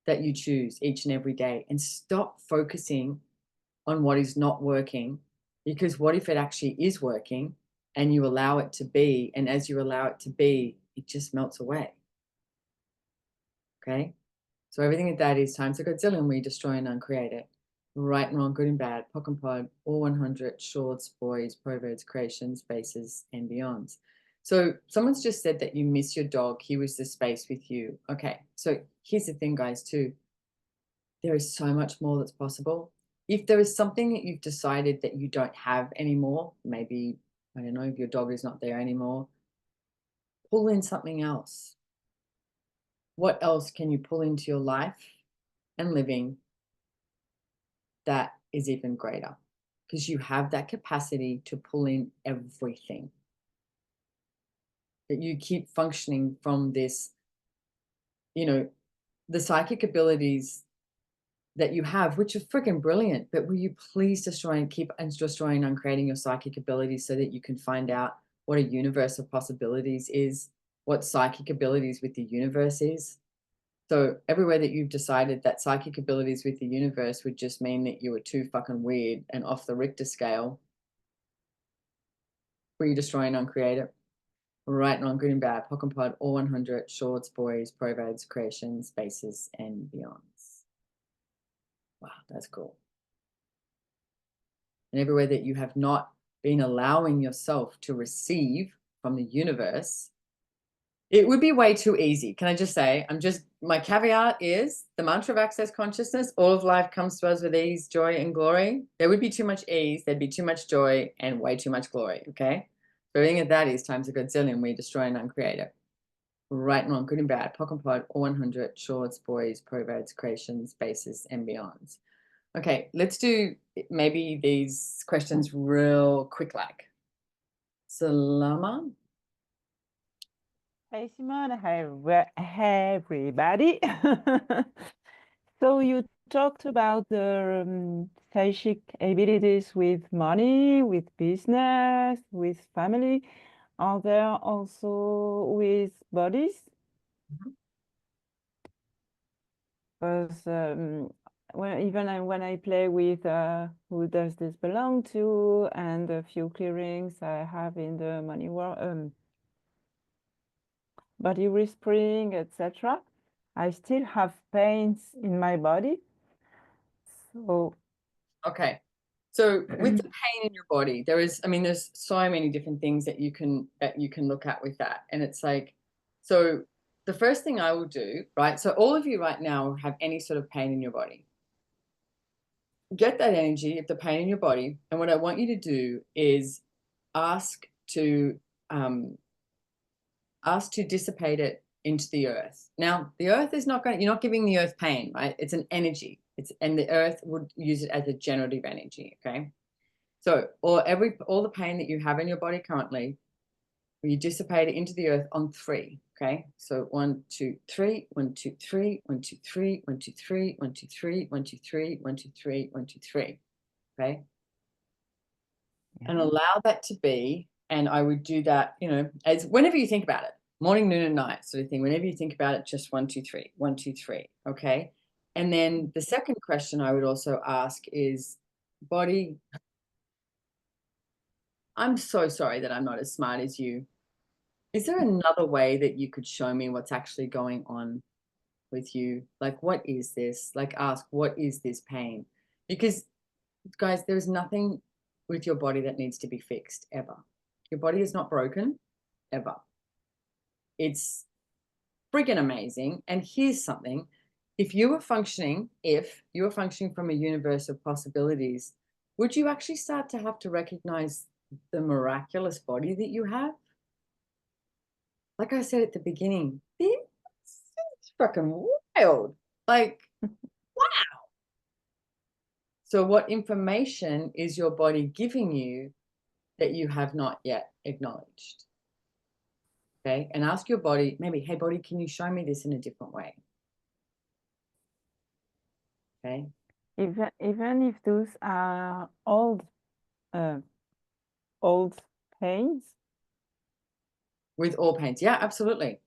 Speaker 1: that you choose each and every day and stop focusing on what is not working? Because what if it actually is working and you allow it to be, and as you allow it to be, it just melts away. Okay? So everything that is times a Godzilla, we destroy and uncreate it. Right and wrong, good and bad, POC and POD, all 100, shorts, boys, proverbs, creations, spaces, and beyonds. So someone's just said that you miss your dog. He was the space with you. Okay, so here's the thing, guys, too. There is so much more that's possible. If there is something that you've decided that you don't have anymore, maybe, I don't know, if your dog is not there anymore, pull in something else. What else can you pull into your life and living that is even greater? Because you have that capacity to pull in everything. That you keep functioning from this, the psychic abilities that you have, which are freaking brilliant, but will you please keep destroying and uncreating your psychic abilities so that you can find out what a universe of possibilities is, what psychic abilities with the universe is? So everywhere that you've decided that psychic abilities with the universe would just mean that you were too fucking weird and off the Richter scale, will you destroy and uncreate it? Right and wrong, good and bad, POC and POD, all 100, shorts, boys, proverbs, creations, spaces, and beyonds. Wow, that's cool. And everywhere that you have not been allowing yourself to receive from the universe, it would be way too easy. Can I just say, my caveat is the mantra of access consciousness, all of life comes to us with ease, joy, and glory. There would be too much ease, there'd be too much joy, and way too much glory, okay? So everything of that is times a Godzillion, we destroy and uncreate it. Right and wrong, good and bad, POC and POD, all 100, shorts, boys, proverbs, creations, spaces, and beyonds. Okay, let's do maybe these questions real quick like. Salama?
Speaker 3: Hi, Simone. Hi, everybody. So you talked about the psychic abilities with money, with business, with family. Are there also with bodies?
Speaker 1: Mhm.
Speaker 3: Because when I play with who does this belong to, and a few clearings I have in the money world, body whispering, etc., I still have pains in my body. So
Speaker 1: Okay. So with the pain in your body, there's so many different things that you can look at with that. And it's like, so the first thing I will do, right? So all of you right now have any sort of pain in your body. Get that energy of the pain in your body. And what I want you to do is ask to dissipate it into the earth. Now, the earth is you're not giving the earth pain, right? It's an energy. And the earth would use it as a generative energy, okay? So, all the pain that you have in your body currently, you dissipate it into the earth on 3, okay? So 1, 2, 3, 1, 2, 3, 1, 2, 3, 1, 2, 3, 1, 2, 3, 1, 2, 3, 1, 2, 3, 1, 2, 3, okay? And allow that to be, and I would do that, as whenever you think about it, morning, noon, and night sort of thing. Whenever you think about it, just 1, 2, 3, 1, 2, 3, okay? And then the second question I would also ask is, body, I'm so sorry that I'm not as smart as you. Is there another way that you could show me what's actually going on with you? Like, what is this? Like, ask, what is this pain? Because, guys, there's nothing with your body that needs to be fixed, ever. Your body is not broken, ever. It's friggin' amazing. And here's something. If you were functioning from a universe of possibilities, would you actually start to have to recognize the miraculous body that you have? Like I said at the beginning, it's fucking wild. Like, wow. So what information is your body giving you that you have not yet acknowledged? Okay. And ask your body, maybe, hey, body, can you show me this in a different way? Okay.
Speaker 3: even if those are old pains.
Speaker 1: With all pains. Yeah, absolutely.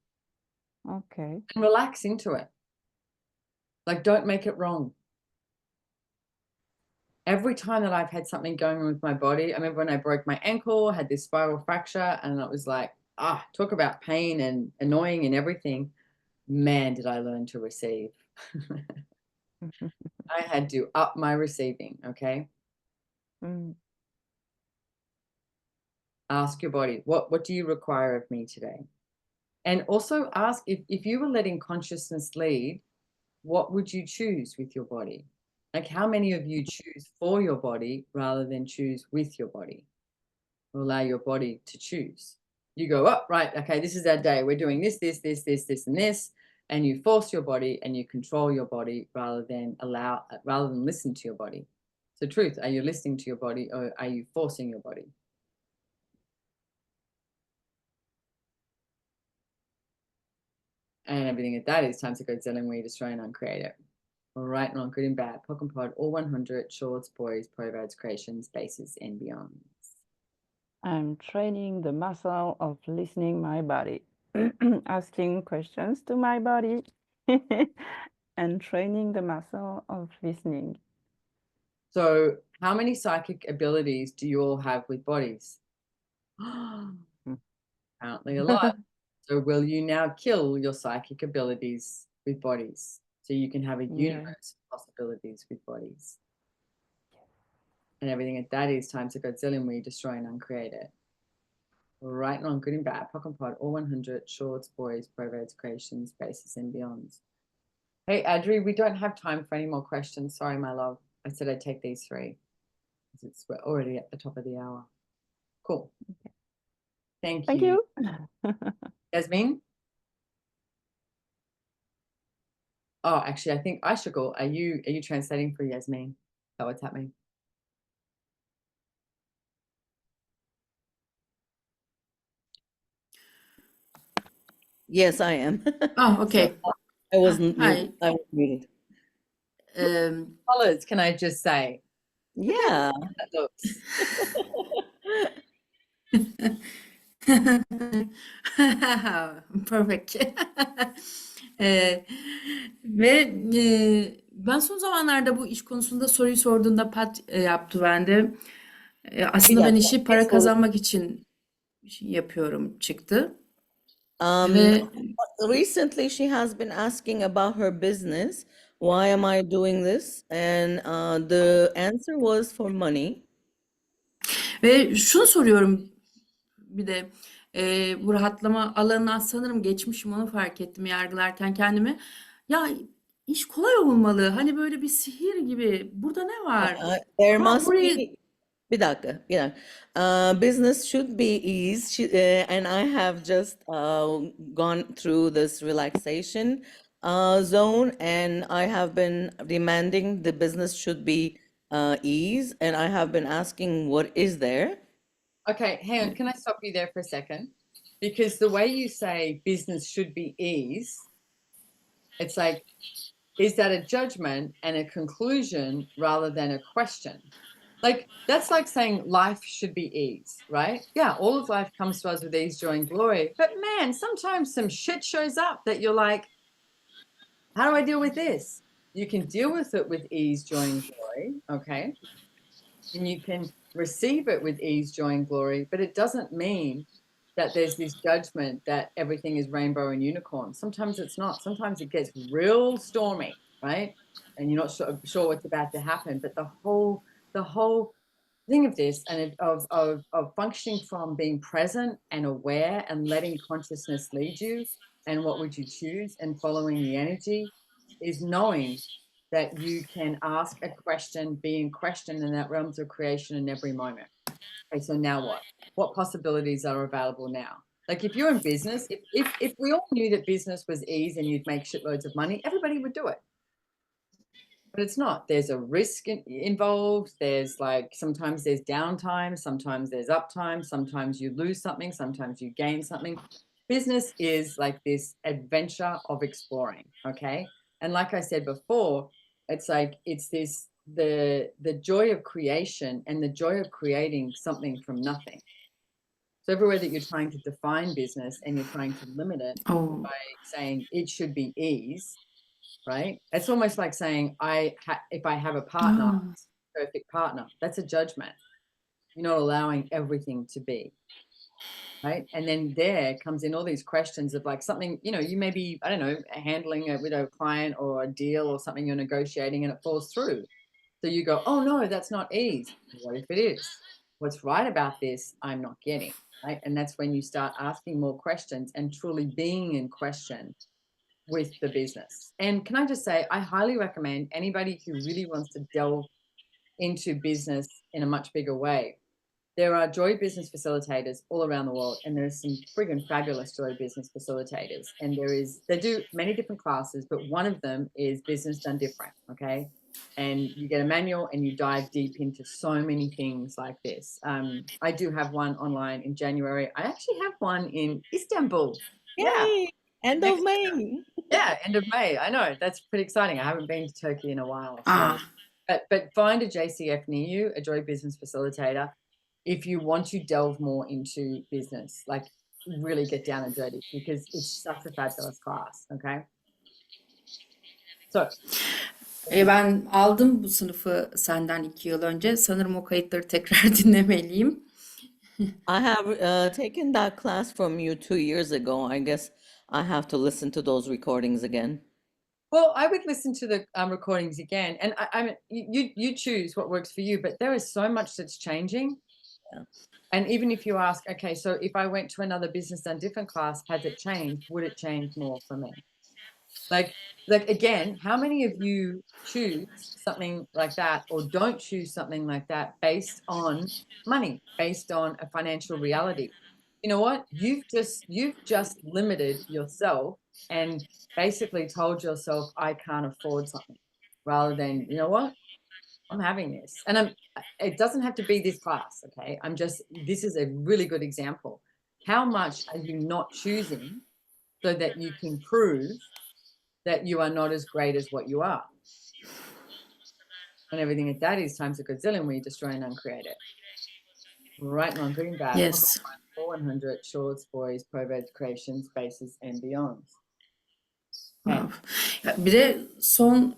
Speaker 3: Okay.
Speaker 1: And relax into it. Like, don't make it wrong. Every time that I've had something going on with my body, I remember when I broke my ankle, had this spiral fracture, and it was like, talk about pain and annoying and everything. Man, did I learn to receive. I had to up my receiving, okay? Ask your body, what do you require of me today? And also ask, if you were letting consciousness lead, what would you choose with your body? Like, how many of you choose for your body rather than choose with your body? Or allow your body to choose. You go, right, okay, this is our day. We're doing this, and this. And you force your body and you control your body rather than listen to your body. So truth, are you listening to your body or are you forcing your body? And everything at that is time to go selling where you destroy and uncreate it. All right, wrong, good and bad, POC and POD, all 100, shorts, boys, proverbis, creations, bases, and beyond.
Speaker 3: I'm training the muscle of listening my body, asking questions to my body, and training the muscle of listening.
Speaker 1: So how many psychic abilities do you all have with bodies? Apparently a lot. So will you now kill your psychic abilities with bodies so you can have a universe of possibilities with bodies? And everything at that is time to Godzilla where you destroy and uncreate it. Right and wrong, good and bad, POC and POD, all 100, shorts, boys, proverbis, creations, bases, and beyonds. Hey, Adri, we don't have time for any more questions. Sorry, my love. I said I'd take these 3 because we're already at the top of the hour. Cool. Okay. Thank you. Yasmin? Oh, actually, I think I should go. Are you translating for Yasmin? Is that what's happening?
Speaker 4: Yes, I am.
Speaker 2: Oh, okay.
Speaker 4: So I wasn't
Speaker 2: Hi.
Speaker 4: muted. I was muted.
Speaker 1: Colors, can I just say?
Speaker 4: Yeah.
Speaker 1: That looks.
Speaker 2: Perfect. Ve
Speaker 5: Ben son zamanlarda bu iş konusunda soruyu sorduğunda pat yaptı bende. Aslında ben
Speaker 4: dakika,
Speaker 5: işi
Speaker 4: ne
Speaker 5: para
Speaker 4: soru?
Speaker 5: kazanmak için yapıyorum çıktı.
Speaker 4: Um,
Speaker 5: Ve
Speaker 4: Recently she has been asking about her business. Why am I doing this? And the answer was for money.
Speaker 5: şunu soruyorum bir de bu rahatlama alanına sanırım geçmişim, onu fark ettim yargılarken kendimi. Ya iş kolay olmalı. Hani böyle bir sihir gibi. Burada ne var?
Speaker 4: There
Speaker 5: Ama
Speaker 4: must
Speaker 5: burayı
Speaker 4: be bir dakika, bir dakika. Business should be ease, and I have just gone through this relaxation zone, and I have been demanding the business should be ease, and I have been asking what is there.
Speaker 1: Okay, hang on. Can I stop you there for a second? Because the way you say business should be ease, it's like, is that a judgment and a conclusion rather than a question? Like, that's like saying life should be ease, right? Yeah, all of life comes to us with ease, joy, and glory. But man, sometimes some shit shows up that you're like, how do I deal with this? You can deal with it with ease, joy, and glory, okay? And you can receive it with ease, joy, and glory, but it doesn't mean that there's this judgment that everything is rainbow and unicorn. Sometimes it's not. Sometimes it gets real stormy, right? And you're not sure what's about to happen. But the whole thing of this and of functioning from being present and aware and letting consciousness lead you and what would you choose and following the energy is knowing that you can ask a question, be in question in that realms of creation in every moment. Okay, so now what? What possibilities are available now? Like if you're in business, if we all knew that business was ease and you'd make shitloads of money, everybody would do it. But it's not. There's a risk involved. There's like sometimes there's downtime, sometimes there's uptime, sometimes you lose something, sometimes you gain something. Business is like this adventure of exploring, okay? And like I said before, it's like it's this the joy of creation and the joy of creating something from nothing. So everywhere that you're trying to define business and you're trying to limit it
Speaker 5: oh,
Speaker 1: by saying it should be ease, right? It's almost like saying if I have a partner,
Speaker 5: ah,
Speaker 1: perfect partner. That's a judgment. You're not allowing everything to be, right? And then there comes in all these questions of like something, you may be, I don't know, handling it with a client or a deal or something you're negotiating and it falls through. So you go, oh no, that's not ease. What if it is? What's right about this I'm not getting, right? And that's when you start asking more questions and truly being in question with the business. And can I just say, I highly recommend anybody who really wants to delve into business in a much bigger way. There are joy business facilitators all around the world, and there's some friggin' fabulous joy business facilitators. And they do many different classes, but one of them is business done different. Okay. And you get a manual and you dive deep into so many things like this. I do have one online in January. I actually have one in Istanbul. Yeah.
Speaker 4: Yay! End of
Speaker 1: Next
Speaker 4: May.
Speaker 1: Yeah, end of May. I know, that's pretty exciting. I haven't been to Turkey in a while. So,
Speaker 5: ah.
Speaker 1: but find a JCF near you, a Joy Business Facilitator, if you want to delve more into business, like really get down and dirty because it's such a fabulous class. Okay. So,
Speaker 5: Ben aldım bu sınıfı senden 2 yıl önce. Sanırım o kayıtları tekrar dinlemeliyim.
Speaker 4: I have taken that class from you 2 years ago. I guess I have to listen to those recordings again.
Speaker 1: well, I would listen to the recordings again, and I mean, you choose what works for you. But there is so much that's changing.
Speaker 4: Yeah.
Speaker 1: And even if you ask, okay, so if I went to another business done different class, has it changed? Would it change more for me? Like again, how many of you choose something like that or don't choose something like that based on money, based on a financial reality? You know what? You've just limited yourself and basically told yourself, I can't afford something, rather than, you know what? I'm having this. And it doesn't have to be this class, okay? This is a really good example. How much are you not choosing so that you can prove that you are not as great as what you are? And everything at that is times a gazillion where you destroy and uncreate it. Right, non green bad.
Speaker 5: Yes.
Speaker 1: 400 shorts, boys, probate, creation, spaces, and beyonds.
Speaker 5: Wow. Bir de son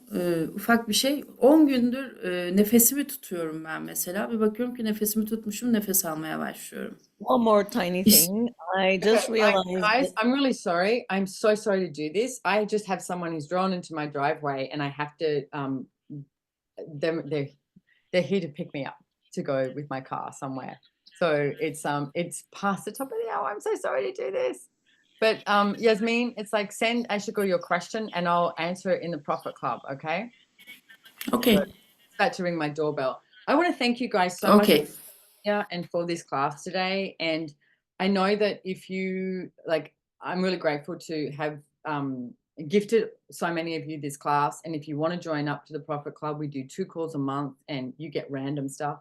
Speaker 5: ufak bir şey, 10 gündür nefesimi tutuyorum ben mesela. Bir bakıyorum ki nefesimi tutmuşum, nefes almaya başlıyorum.
Speaker 4: One more tiny thing. I just realized
Speaker 1: Guys,
Speaker 4: that
Speaker 1: I'm really sorry. I'm so sorry to do this. I just have someone who's drawn into my driveway, and I have to. They're here to pick me up to go with my car somewhere. So it's past the top of the hour. I'm so sorry to do this. But Yasmin, it's like send Ashiko your question and I'll answer it in the Profit Club, okay?
Speaker 5: Okay.
Speaker 1: So it's about to ring my doorbell. I want to thank you guys so much
Speaker 5: Okay.
Speaker 1: and for this class today. And I know that if you like, I'm really grateful to have gifted so many of you this class. And if you want to join up to the Profit Club, we do 2 calls a month and you get random stuff.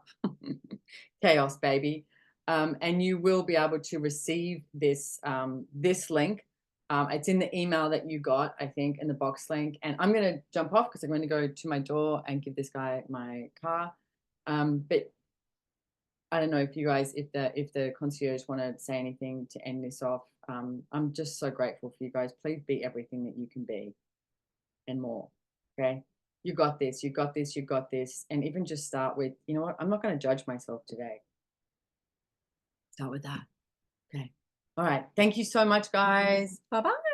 Speaker 1: Chaos, baby. And you will be able to receive this this link. It's in the email that you got, I think, in the box link. And I'm going to jump off because I'm going to go to my door and give this guy my car. But I don't know if you guys, if the concierge want to say anything to end this off. I'm just so grateful for you guys. Please be everything that you can be and more. Okay. You got this, you got this, you got this. And even just start with, you know what? I'm not going to judge myself today. Start with that. Okay. All right. Thank you so much, guys. Bye-bye.